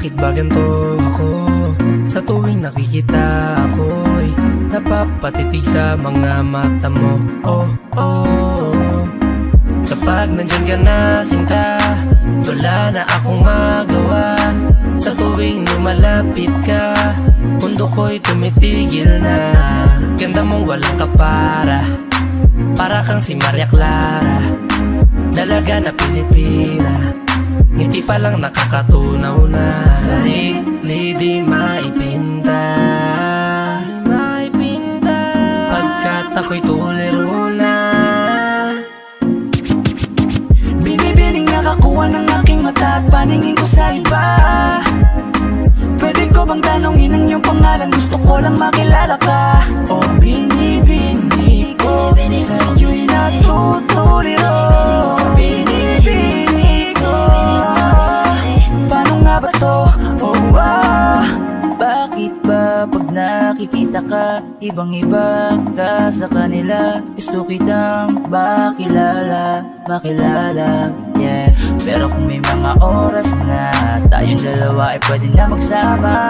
bakit ba ganito ako? Sa tuwing nakikita ako'y napapatitig sa mga mata mo. Oh, oh. Kapag nandyan ka na sinta, wala na akong magawa. Sa tuwing lumalapit ka, mundo ko'y tumitigil na. Ganda mong walang kapara, para kang si Maria Clara, dalaga na Pilipina, ngiti pa lang nakakatunaw na. Sarili di maipinta, pagkat ako'y tuliro na.
Binibining nakakuha ng aking mata at paningin ko sa iba. Pwede ko bang tanongin ang iyong pangalan? Gusto ko lang makilala ka. O binibini ko, sa'yo'y natutuliro. Binibini ko, paano nga ba to? Oh, bakit ba pag nakikita ka, ibang-iba ka sa kanila? Gusto kitang makilala, yeah. Pero kung may mga oras na tayong dalawa ay pwede na magsama,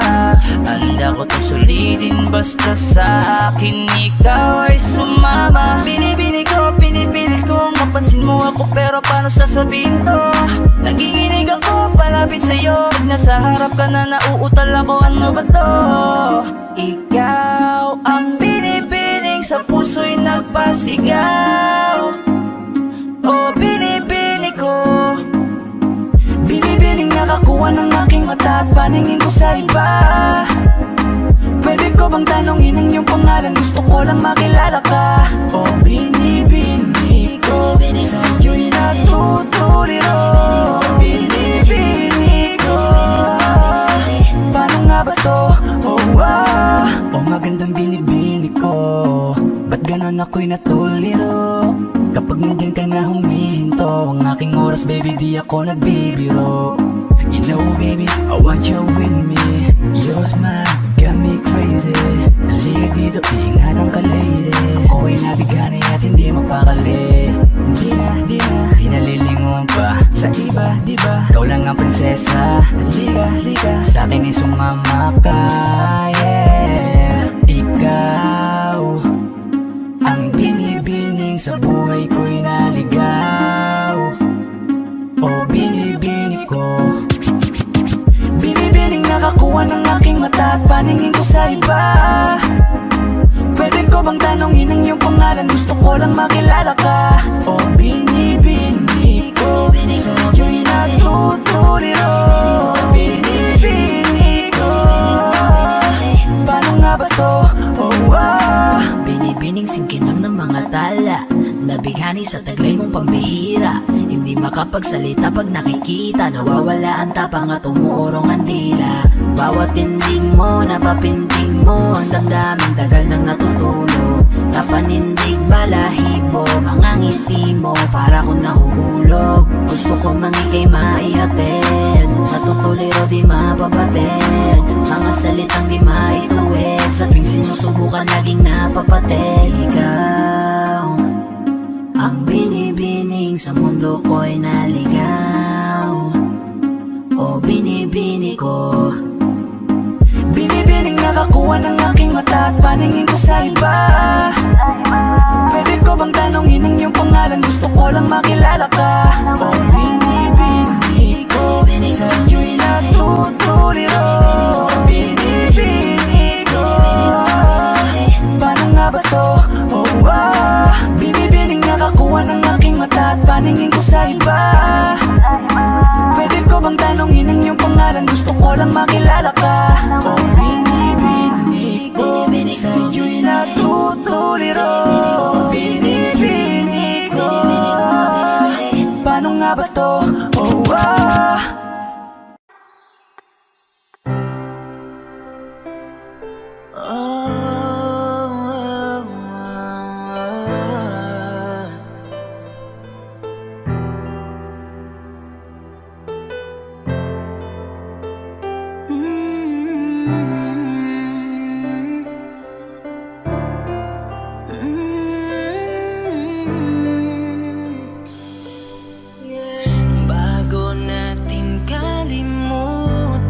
handa ko to sulitin basta sa akin ikaw ay sumama. Binibini ko, pinipilit kong mapansin mo ako, pero paano sasabihin to? Nanginginig ako palapit sa'yo, pag nasa harap ka na nauutal ako, ano ba to? Ikaw ang binibining sa puso'y nagpasigaw. O binibini ko, binibining nakakuha ng aking mata at paningin ko sa iba. Pwede ko bang tanongin ang iyong pangalan? Gusto ko lang makilala ka. O binibini ko, sa'yo'y natutuliro. Binibini ko, paano nga ba to? Oh, magandang binibini ko, ba't ganon ako'y natuliro? Kapag nandyan ka na humihinto, ang aking oras baby di ako nagbibiro. You know baby, I want you with me. Your smile got me crazy. Halika dito, iingatan ka lady. Ako'y nabigani at hindi mapakali. Di na lilingon pa sa iba, diba? Ikaw lang ang prinsesa. Halika, sa'kin ay sumama ka, yeah. Ikaw ang binibining sa buhay ko'y naligaw. O binibini ko, binibining nakakuha ng aking mata at paningin ko sa iba. Pwede ko bang tanongin ang iyong pangalan? Gusto ko lang makilala ka. O binibini ko, sa'yo'y natutuliro. Binibini ko, paano nga ba to?
Binibining singkinang ng mga tala, nabighani sa taglay mong pambihira. Hindi makapagsalita pag nakikita, nawawala ang tapang at umuurong ang dila. Bawat tinding mo, napapintig mo ang damdamin, tagal nang natutulog. Tapanindig balahibo, mga ngiti mo para kung nahuhulog. Gusto ko mangikay maihatid, natutuliro di mapabatid. Mga salitang di maituwid, sa tuwing sinusubukan laging napapatid. Ikaw ang binibining sa mundo ko'y naligaw. O binibini ko,
binibining nakakuha ng aking mata at paningin ko sa iba. Pwede ko bang tanongin ang iyong pangalan? Gusto ko lang makilala ka. O binibini ko, sa'yo'y natutuliro. Binibini ko, paano nga ba to? Binibining nakakuha ng aking mata at paningin ko sa iba. Pwede ko bang tanongin ang iyong pangalan? Gusto ko lang makilala ka. O binibini ko, sa'yo'y natutuliro. Binibini ko, paano nga ba to?
Bago natin kalimutan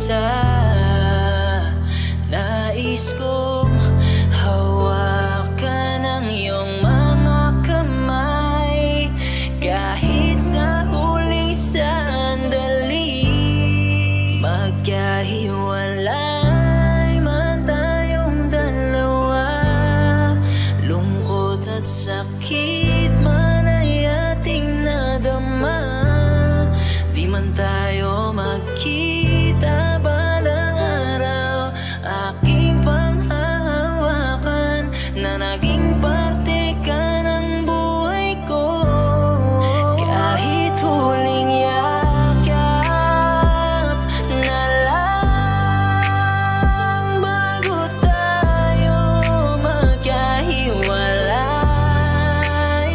isa. Nais kong hawakan ang iyong mga kamay, kahit sa huling sandali. Magkahiwalay man tayong dalawa, lungkot at sakit man ay ating nadama. Di man tayo magkita balang araw, aking panghahawakan na naging parte ka ng buhay ko. Kahit huling yakap na lang bago tayo magkahiwalay,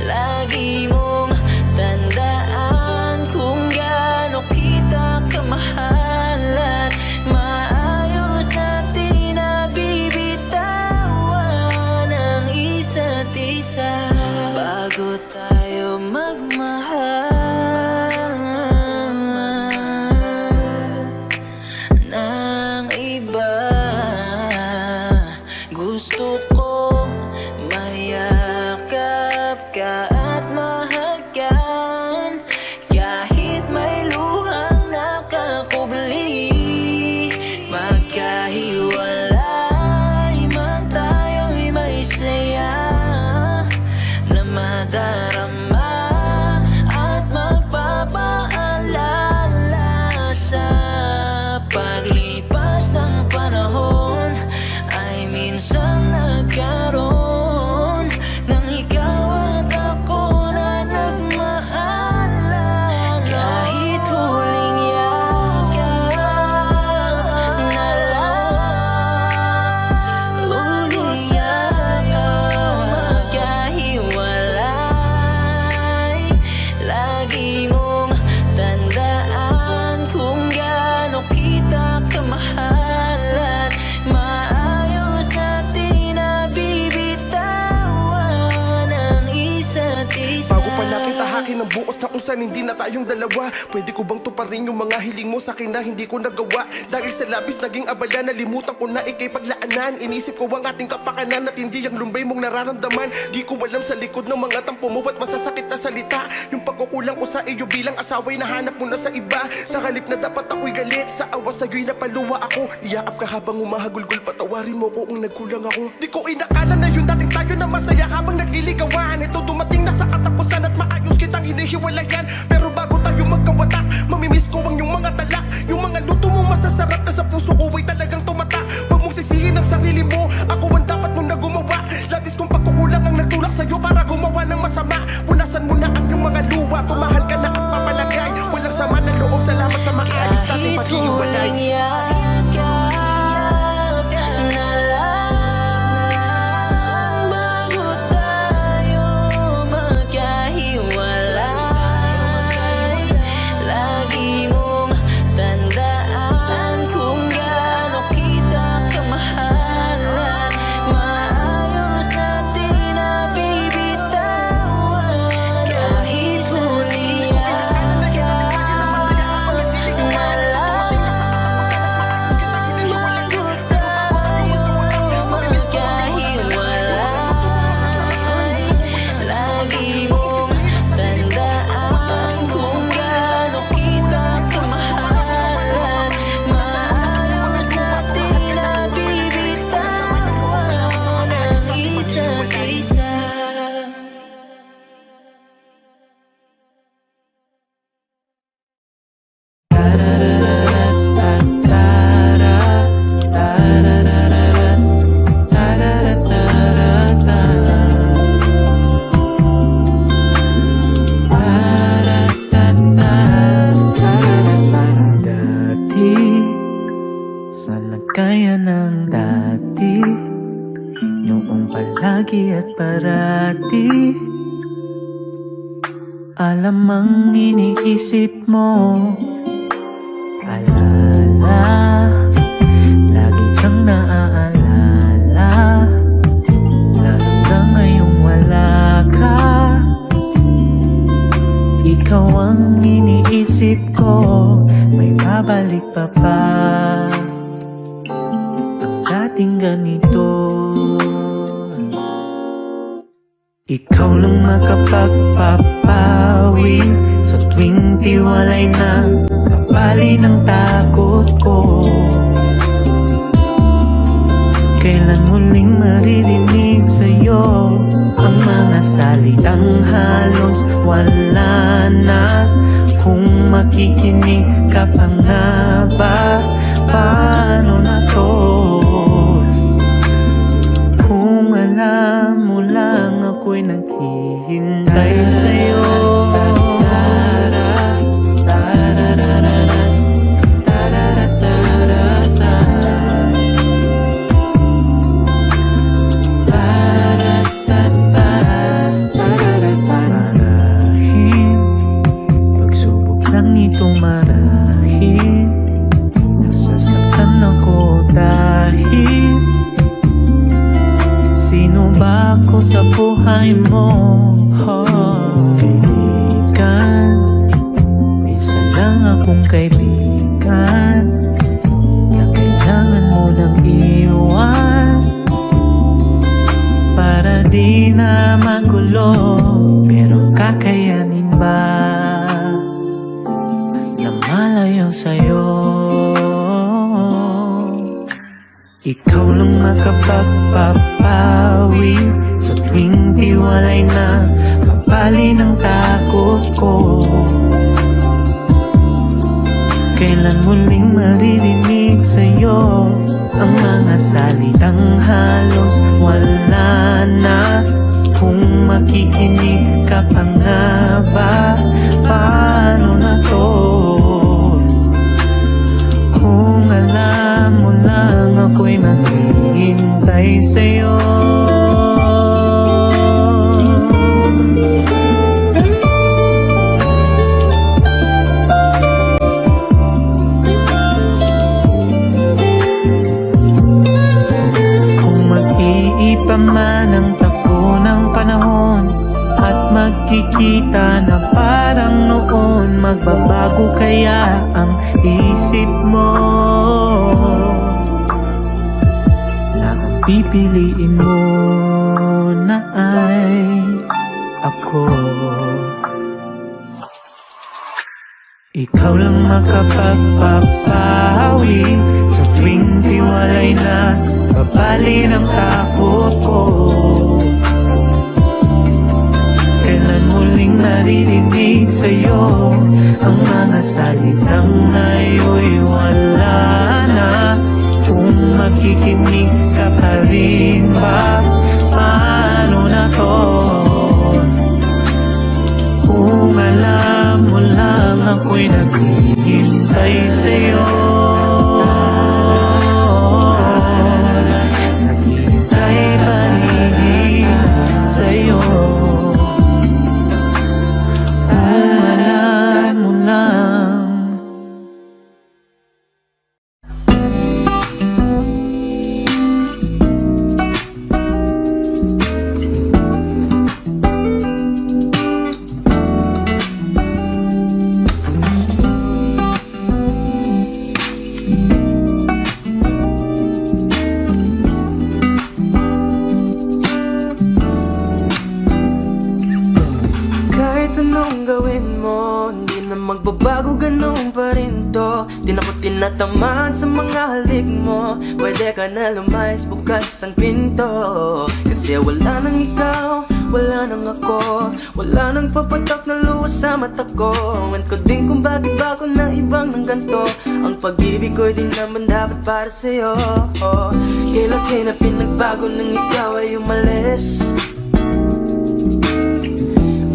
lagi mong tandaan kung gaano kita kamahal at maayos natin na bibitawan ang isa't isa bago tayo magmahal ng iba. Gusto kong mayakap ka at mahagkan, kahit may luhang nakakubli. Magkahiwalay man tayo'y may saya na madarama at magpapaalala. Sa paglipas ng panahon ay minsan nagkaroon ng ikaw at ako na nagmahalan. Kahit huling yakap na lang, huling yakap, magkahiwalay, lagi mong tandaan kung gaano kita kamahal at maayos natin na bibitawan ang isa't isa.
Bago pa natin tahakin ang buos na kung saan hindi na tayong dalawa, pwede ko bang tuparin yung mga hiling mo sa akin na hindi ko nagawa? Dahil sa labis naging abala, nalimutan ko na ikay paglaanan. Inisip ko ang ating kapakanan at hindi ang lumbay mong nararamdaman. Di ko alam sa likod ng mga tampo mo at masasakit na salita, yung pagkukulang ko sa iyo bilang asawa'y nahanap mo na sa iba. Sa halip na dapat ako'y galit, sa awa sa'yo'y napaluwa ako. Niyakap ka habang humahagulgol, patawarin mo ko kung nagkulang ako. Di ko inakala na yung dating tayo na masaya habang nagliligawan. Ito dumating na sa katapusan at maayos kitang hinihiwalayan. Pero bago tayo magkawatak, mamimiss ko ang yung mga talak, yung mga luto mo masasarap na sa puso ko ay talagang tumatak. Huwag mong sisihin ang sarili mo, ako ang dapat mong na gumawa. Labis kong pagkukulang ang nagtulak sa'yo para gumawa ng masama. Punasan mo na ang iyong mga luwa, tumahal ka na at papalagay. Walang sama ng loob, salamat sa maayos natin paghihiwalay.
Huling yakap na lang bago tayo magkahiwalay, lagi mong tandaan kung gaano kita kamahal at maayos natin na bibitawan. Kahit huling yakap na lang bago tayo magkahiwalay, lagi mong tandaan kung gaano kita kamahal at maayos natin na bibitawan ang isa't isa.
Dati, sana kaya ng dati, noong palagi at parati. Alam ang iniisip mo, alala, lagi kang naaalala, lalo na ngayong wala ka. Ikaw ang iniisip ko, may
Babalik pa ba ang dating ganito? Ikaw lang makapagpapawi sa tuwing tiwalay na kapali ng takot ko. Kailan muling maririnig sa'yo ang mga salitang halos wala na? Kung makikinig ka pa nga ba, paano na to? Kung alam mo lang ako'y naghihintay sa'yo. Marahil nasasaktan ako dahil sino ba ako sa buhay mo? Kaibigan, isa lang akong kaibigan na kailangan mo nang iwan para di na magulo. Pero kakayanin ba malayo sa'yo? Ikaw lang makapagpapawi sa tuwing tiwalay na kapali ng takot ko. Kailan muling maririnig sa'yo ang mga salitang halos wala na? Kung makikinig ka pa nga ba, paano na to? Kung alam mo lang ako'y maghihintay sa'yo. Kung mag-iipa man ang takbo ng panahon at magkikita na parang noon, magbabago kaya ang isip mo na ang pipiliin mo na ay ako? Ikaw lang makapagpapawi sa tuwing tiwalay na babali ng takot ko. Kailan muling maririnig sa'yo ang mga salitang ngayon'y wala na? Kung makikinig ka pa rin ba, paano na to? Kung alam mo lang ako'y naghihintay sa'yo. Naghihintay pa rin sa'yo. Kung alam mo lang.
Magbabago ganun pa rin to. Di na ko tinatamad sa mga halik mo. Pwede ka na lumayas, bukas ang pinto. Kasi wala nang ikaw, wala nang ako. Wala nang papatak na luwas sa mata ko. Ewan ko din kung bakit ba ako na ibang ng ganto. Ang pag-ibig ko'y di naman dapat para sa'yo. Kailan kayo na pinagbago nang ikaw ay umalis?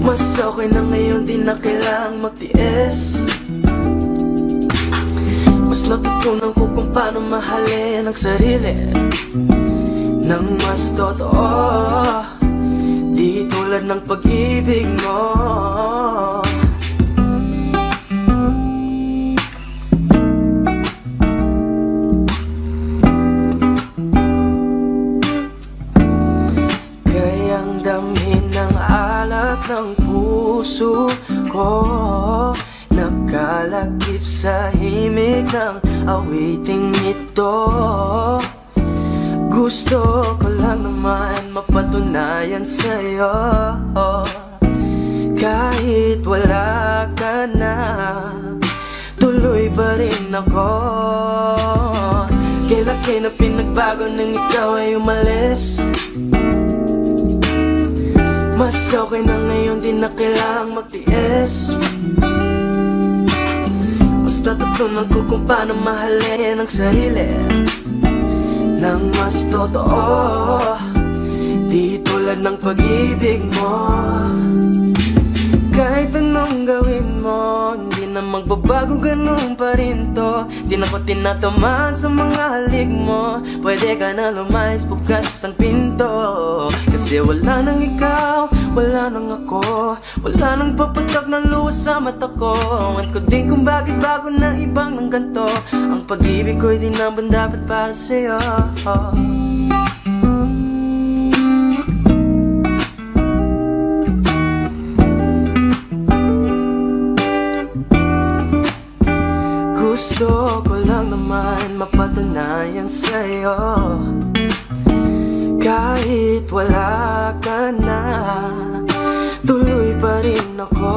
Mas okay na ngayon, di na kailangang magtiis. Mas natutunan ko kung paano mahalin ang sarili nang mas totoo, di tulad ng pag-ibig mo. Kayang damhin ng alat ng puso ko, nagkalaki isip sa himig ng awiting ito. Gusto ko lang naman mapatunayan sa'yo, kahit wala ka na, tuloy pa rin ako. Kailan na pinagbago nang ikaw ay umalis? Mas okay na ngayon, di na kailangang magtiis. Mas natutunan ko kung paano mahalin ang sarili nang mas totoo, di tulad ng pag-ibig mo. Kahit anong gawin mo, hindi na magbabago, ganun pa rin to. Di na ko tinatamaan sa mga halik mo. Pwede ka na lumayas, bukas ang pinto. Kasi wala nang ikaw, wala nang ako, wala nang papatak na luwas sa mata ko. At ko din kung bakit bago na ibang ng ganto. Ang pag-ibig ko'y di naman dapat para sa'yo. Gusto ko lang naman mapatunayan sa'yo, kahit wala ka na, tuloy pa rin ako.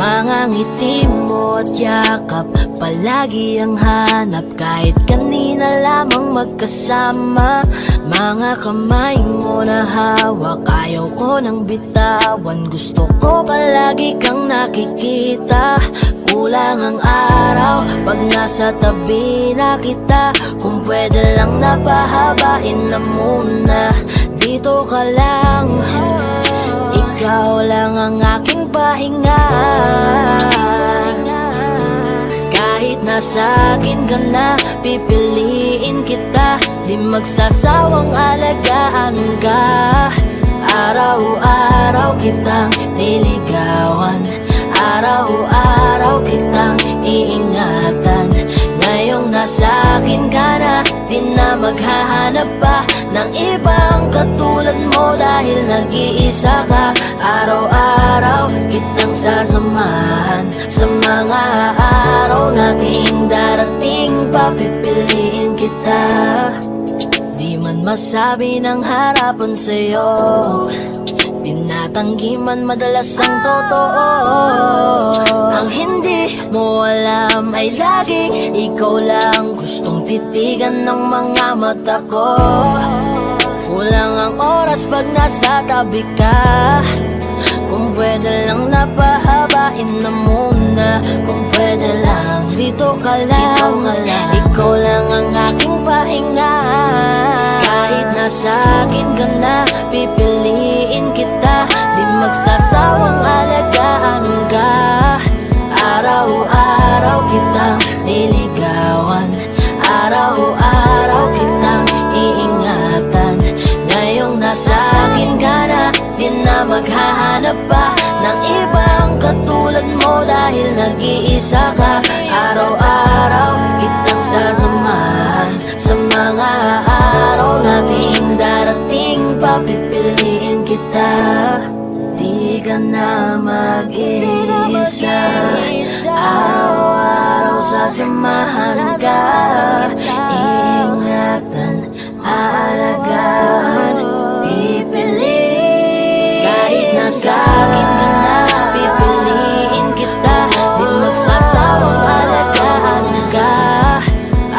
Mga ngiti mo at yakap, palagi ang hanap. Kahit kanina lamang magkasama. Mga kamay mo na hawak, ayaw ko nang bitawan. Gusto ko palagi kang nakikita. Kulang ang araw pag nasa tabi na kita. Kung pwede lang napahabain na muna, dito ka lang. Ikaw lang ang aking pahinga. Kahit nasa akin ka na, pipiliin kita. Di magsasawang alagaan ka. Araw-araw kitang niligawan, araw-araw kitang iingatan. Ngayong nasa akin ka na, di na maghahanap pa ng ibang katulad mo. Dahil nag-iisa ka, araw-araw kitang sasamahan. Sa mga araw nating darating, papipiliin kita. Di man masabi ng harapan sa'yo, tinatanggi man madalas ang totoo. Ang hindi mo alam ay laging ikaw lang gustong titigan ng mga mata ko. Kulang ang oras pag nasa tabi ka. Kung pwede lang napahabain na muna. Kung pwede lang dito ka lang. Ikaw lang ang aking pahinga. Kahit nasa akin ka na, pipiliin kita. Di magsasawang alagaan ka. Araw-araw kitang niligawan, araw-araw kitang iingatan. Ngayong nasa akin ka na, di na maghahanap pa ng ibang katulad mo. Dahil nag-iisa ka, araw-araw kitang sasamahan. Sa mga araw nating darating, papipiliin kita. Di ka na mag-iisa, araw-araw sasamahan ka. Ingatan, aalagaan, pipiliin. Kahit nasa akin ka na, pipiliin kita. Di magsasawang alagaan ka.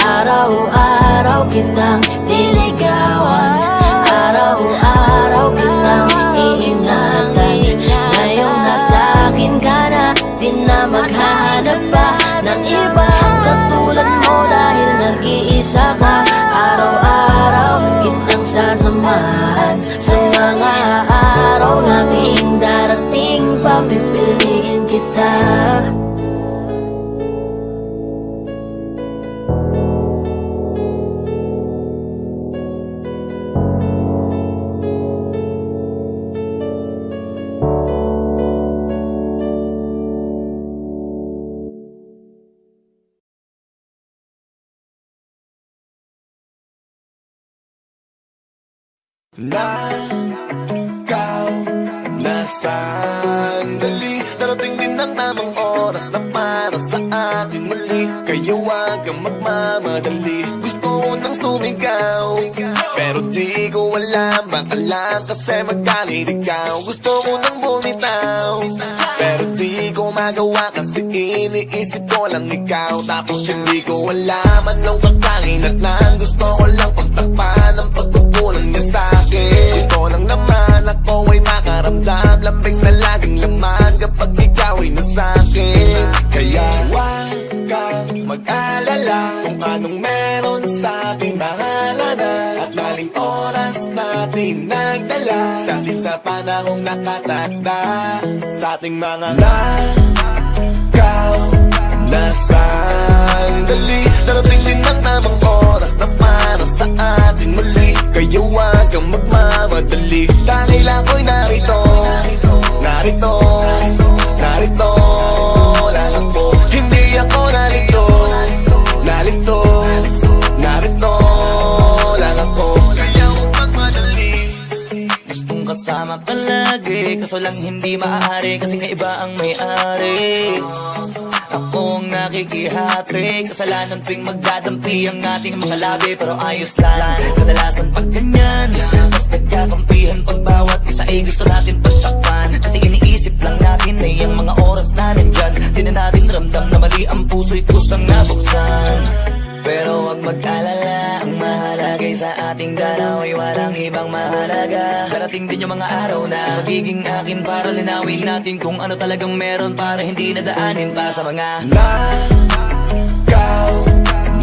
Araw-araw kitang niligawan, araw-araw kitang iingatan. Ngayong nasa akin ka na, di na maghahanap pa ng ibang katulad mo. Dahil nag-iisa ka, araw-araw kitang sasamahan. Sa mga araw nating darating,
Ikaw na sandali, darating din ang tamang oras na para sa atin muli. Kaya huwag kang magmamadali, gusto ko nang sumigaw, pero di ko alam, baka lang kasi magalit ikaw. Gusto ko nang bumitaw, pero di ko magawa kasi iniisip ko lang ikaw. Tapos hindi ko alam anong kakahinatnan, gusto ko lang pagtakpan ang pagkukulang niya sa'kin. Gusto lang naman ako ay makaramdam, lambing na laging laman kapag ikaw ay nasa'kin. Kaya huwag kang mag-alala kung anong meron sa ating pangalan at maling oras natin nagdala sa atin sa panahong nakatakda sa ating mga nakaw na sandali. Darating din ang tamang oras na para sa atin muli. Kaya huwag kang magmamadali, dahil ako'y narito, narito, narito lang ako. Hindi ako nalito, nalito, narito lang ako. Kaya huwag magmadali,
Gustong kasama ka lagi, kaso lang hindi maaari kasi nga iba ang may-ari. Ako ang nakikihati, kasalanan tuwing magdadampi ang ating mga labi, pero ayos lang. Kadalasan pag ganyan, mas nagkakampihan pag bawat isa ay gusto natin pagtakpan. Kasi iniisip lang natin na yung mga oras na nandyan, di na natin ramdam na mali ang puso'y kusang nabuksan. Pero wag mag-alala, ang mahalaga sa ating dalaw ay walang ibang mahalaga. Darating din yung mga araw na magiging akin para linawin natin kung ano talagang meron, para hindi nadaanin pa sa mga
nakaw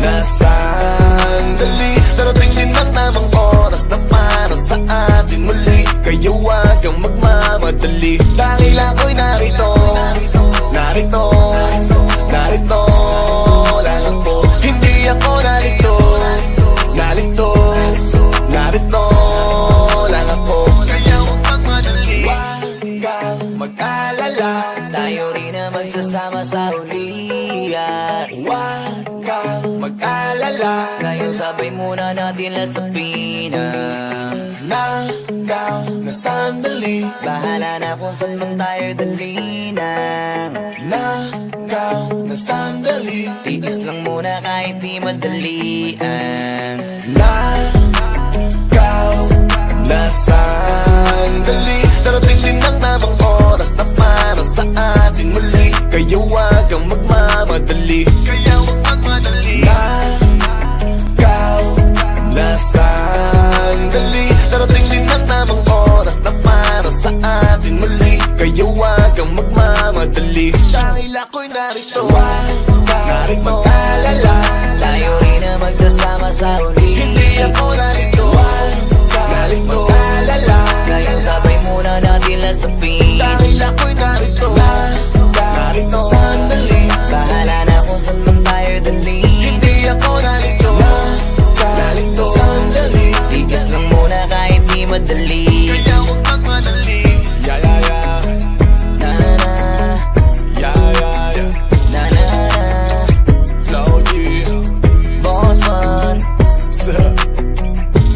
na sandali. Darating din ang tamang oras na para sa atin muli. Kaya huwag kang magmamadali, dahil ako'y narito, narito, narito lang ako. Hindi ako nalito, nalito, narito lang ako. Kaya huwag magmadali, huwag kang mag-alala,
tayo rin na magsasama sa ulian.
huwag kang mag-alala.
Ngayon sabay muna natin lasapin
Nakaw na sandali,
bahala na kung saan man tayo dalinang.
nakaw na sandali,
Tiis lang muna kahit di madalian.
nakaw na sandali. Darating din ang tamang oras na para sa atin muli. Kaya huwag kang magmamadali, kaya huwag magmadali. Nakaw na sandali. Darating din ang tamang oras na para sa atin muli. Kaya huwag kang magmamadali, dahil ako'y narito, narito, mag-alala.
Tayo rin na magsasama sa ulian.
Hindi ako narito, narito, mag-alala.
Ngayon sabay muna natin lasapin,
dahil ako'y narito, narito, sandali.
bahala na kung saan man tayo dalhin.
Hindi ako narito, narito, sandali.
Tiis lang muna kahit di madali.
Kaya huwag magmadali. Yeah, yeah, yeah.
Na na
Yeah, yeah, yeah.
na na na.
Flow G.
Boss man.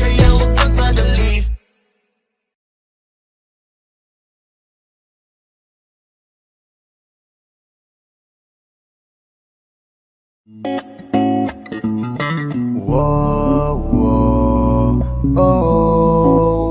Kaya huwag magmadali. Whoa, whoa, oh.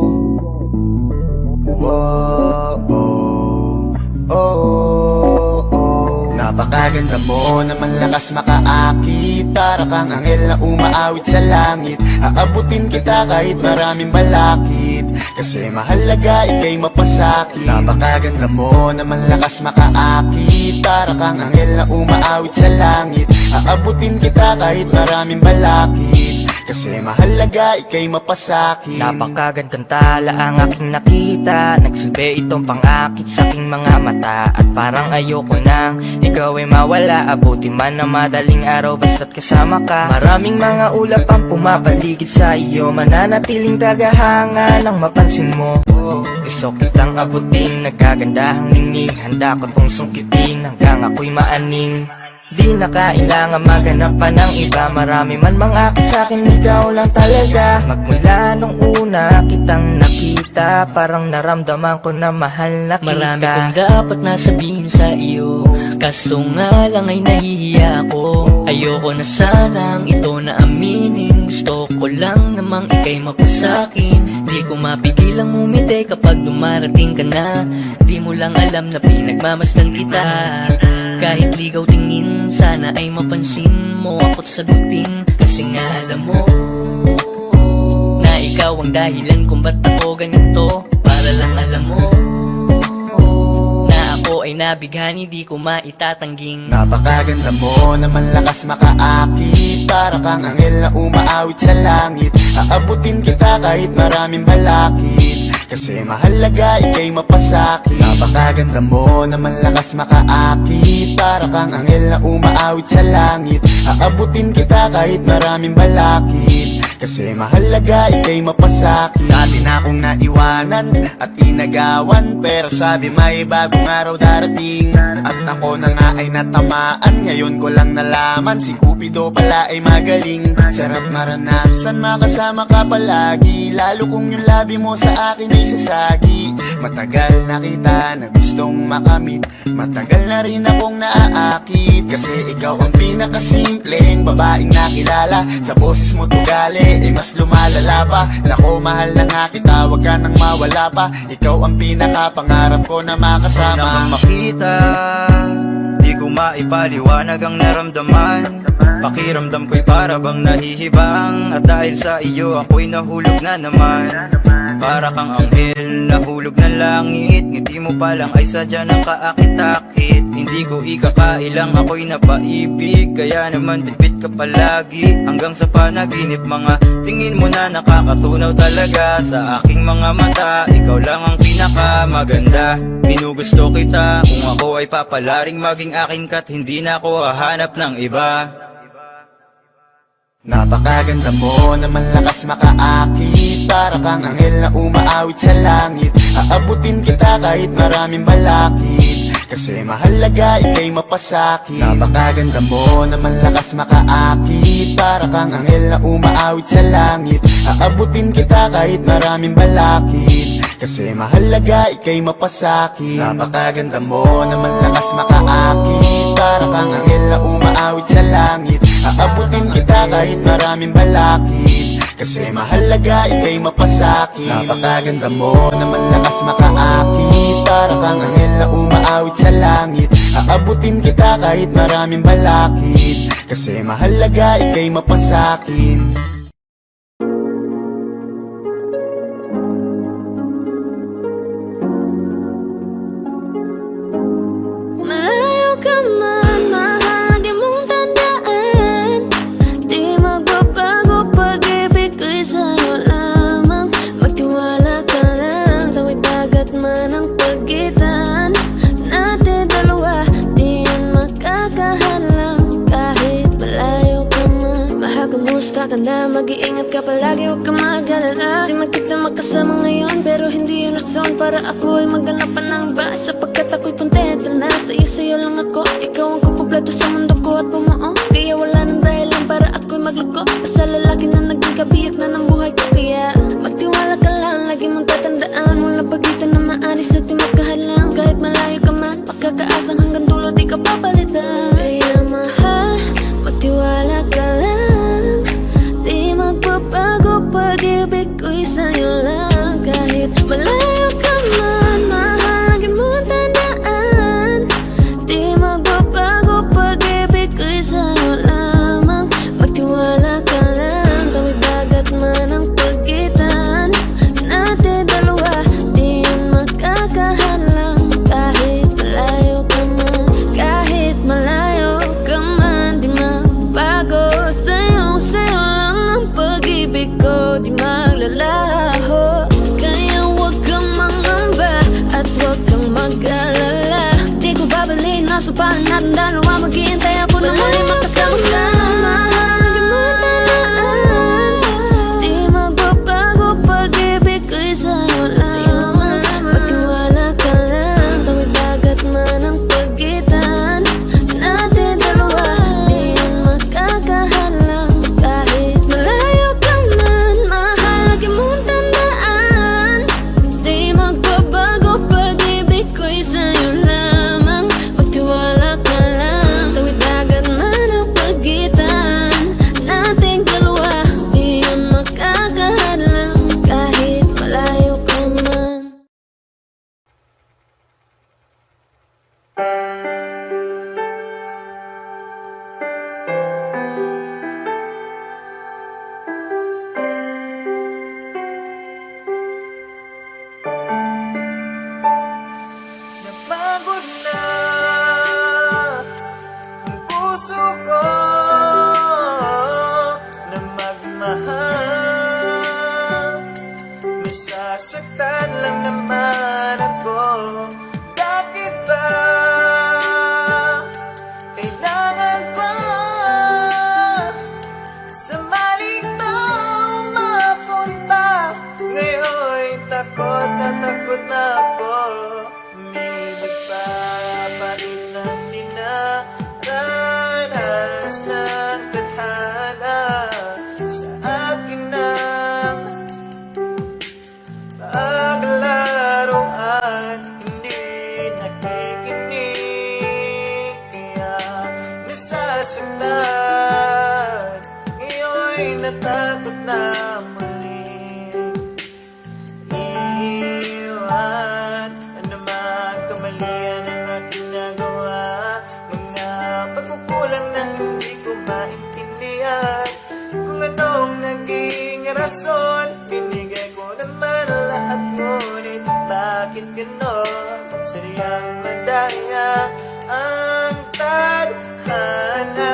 Whoa, oh, oh, oh. Napakaganda mo naman, lakas makaakit. Para kang anghel na umaawit sa langit. Aabutin kita kahit maraming balakid, kasi mahalaga ika'y mapasakit. Napakaganda mo naman, lakas makaakit. Para kang anghel na umaawit sa langit. Aabutin kita kahit maraming balakid, kasi mahalaga ika'y mapasakit.
Napakagandang tala ang aking nakita. Nagsilbi itong pangakit sa aking mga mata. At parang ayoko nang ikaw ay mawala. Abuti man na madaling araw basta't kasama ka. Maraming mga ulap ang pumapaligid sa iyo. Mananatiling tagahanga nang mapansin mo. Gusto kitang abutin, nagkagandahang ningning. Handa ko tong sungkitin hanggang ako'y maaning. Di na kailangan maghanap pa ng iba. Marami man mangakit sa'kin, ikaw lang talaga. Magmula nung una kitang nakita, parang naramdaman ko na mahal na kita.
Marami kong dapat nasabihin sa iyo, kaso nga lang ay nahihiya ako. Ayoko na sanang ito na aminin, gusto ko lang namang ika'y mapasakin. Di ko mapigilang umiti kapag dumarating ka na. Di mo lang alam na pinagmamasdan kita. Kahit ligaw tingin, sana ay mapansin mo ako't sagutin. Kasi nga alam mo na ikaw ang dahilan kung ba't ako ganito. Para lang alam mo na ako ay nabighani, di ko maitatangging.
Napakaganda mo naman, lakas makaakit. Para kang anghel na umaawit sa langit. Aabutin kita kahit maraming balakid, kasi mahalaga ika'y mapasakit. Napakaganda mo naman, lakas makaakit. Para kang anghel na umaawit sa langit. Aabutin kita kahit maraming balakid, kasi mahalaga ika'y mapasakit. Dati na akong naiwanan at inagawan, pero sabi may bagong araw darating. At ako na nga ay natamaan, ngayon ko lang nalaman si Cupido pala ay magaling. Sarap maranasan, makasama ka palagi, lalo kung yung labi mo sa akin ay sasagi. Matagal na kita na gustong makamit, matagal na rin akong naaakit, kasi ikaw ang pinakasimpleng babaeng nakilala. Sa boses mo tugali ay mas lumalala pa. Nako, mahal na nga kita, wag ka nang mawala pa. Ikaw ang pinakapangarap ko na makasama.
Una kang makita, di ko maipaliwanag ang naramdaman. Pakiramdam ko'y para bang nahihibang, at dahil sa iyo ako'y nahulog na naman. Para kang anghel, nahulog ng langit. Ngiti mo pa lang ay sadya ng kaakit-akit. Hindi ko ikakailang ako'y napaibig, kaya naman bitbit ka palagi hanggang sa panaginip. Mga tingin mo na nakakatunaw talaga sa aking mga mata. Ikaw lang ang pinakamaganda, binugusto kita. Kung ako ay papalaring maging akin ka't hindi na ako hahanap ng iba.
Napakaganda mo naman, lakas makaakit. Para kang anghel na umaawit sa langit. Aabutin kita kahit maraming balakid, kasi mahalaga ika'y mapasakit. Napakaganda mo naman, lakas makaakit. Para kang anghel na umaawit sa langit. Aabutin kita kahit maraming balakid, kasi mahalaga ika'y mapasakit. Napakaganda mo naman, lakas makaakit. Para kang anghel na umaawit sa langit. Aabutin kita kahit maraming balakid, kasi mahalaga ika'y mapasakit. Napakaganda mo naman, lakas makaakit. Para kang anghel na umaawit sa langit. Aabutin kita kahit maraming balakid, kasi mahalaga ika'y mapasakit.
Malayo ka man, mahal, di mong tandaan. Di magbabago, pag-ibig ko'y sa'yo lamang. Magtiwala ka lang, tawid dagat man ang pagitan natin dalawa, di yan makakahalang. Kahit malayo ka man, mahal, kumusta ka na? Mag-iingat ka palagi, huwag ka mag-alala. Di man kita magkasama ngayon, pero hindi yun rason para ako ay magganapan ng ba. Sapagkat ako'y kontento na sa'yo lang ako. Ikaw ang kukumpleto sa mundo ko at bumuo. Kaya wala nang dahilan para ako'y magluko. Basta lalaki na naging kabiyak na ng buhay ko. Kaya magtiwala ka lang, lagi mong tatandaan. Walang pagitan na maanis at di magkahalang. Kahit malayo ka man, pagkakaasang hanggang dulo di ka papalitan. Kaya mahal, magtiwala ka lang. Di magbabago, pag-ibig ko'y sa'yo lang. Kahit malayo ka man, mahal, lagi mong tandaan. Di magbabago, pag-ibig ko'y sa'yo lamang. Magtiwala ka lang, tawid dagat man ang pagitan natin dalawa, di yan makakahalang. Kahit malayo ka man, kahit malayo ka man, di magbago. Sa'yo lang ang pag-ibig ko, di maglalaho. Kaya huwag kang mangamba at huwag kang mag-alala. Di ko babaliin na supahan natin dalawa. Maghihintay ako na muli makasama ka. Mahal, di mo tandaan. Di magbabago, pag-ibig ko'y sa'yo lamang. Magtiwala ka lang, tawid dagat man ang pagitan natin dalawa,
nasaktan, ngayon'y natakot na muling iwan. Ano man kamalian ang aking nagawa, mga pagkukulang na hindi ko maintindihan. Kung anong naging rason, binigay ko naman lahat, ngunit bakit ganon? Sadyang madaya ang tadhana.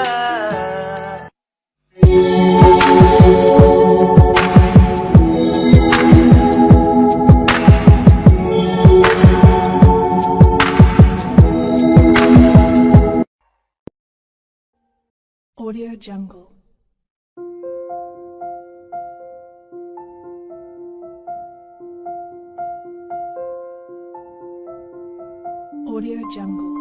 Audio Jungle. Audio Jungle.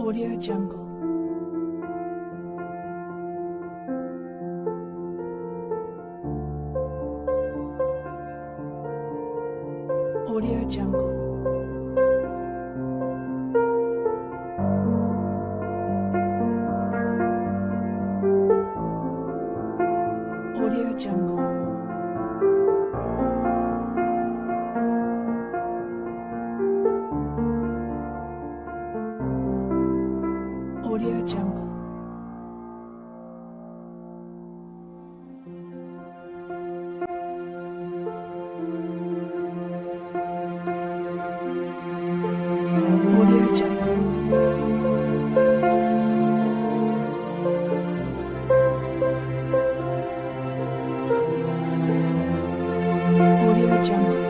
Audio Jungle. Audio Jungle. Audio Jungle. Audio Jungle. Audio Jungle. Audio Jungle. Audio Jungle.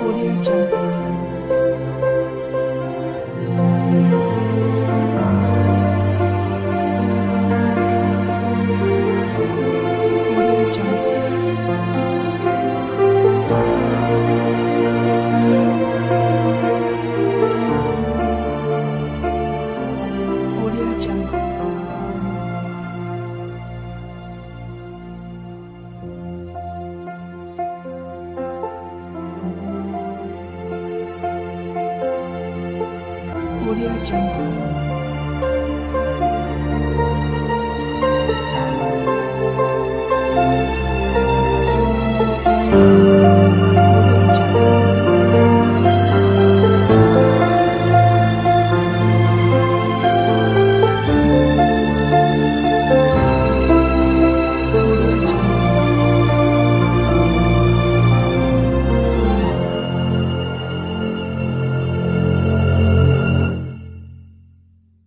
Audio Jungle. Audio Jungle. Audio Jungle.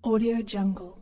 Audio Jungle.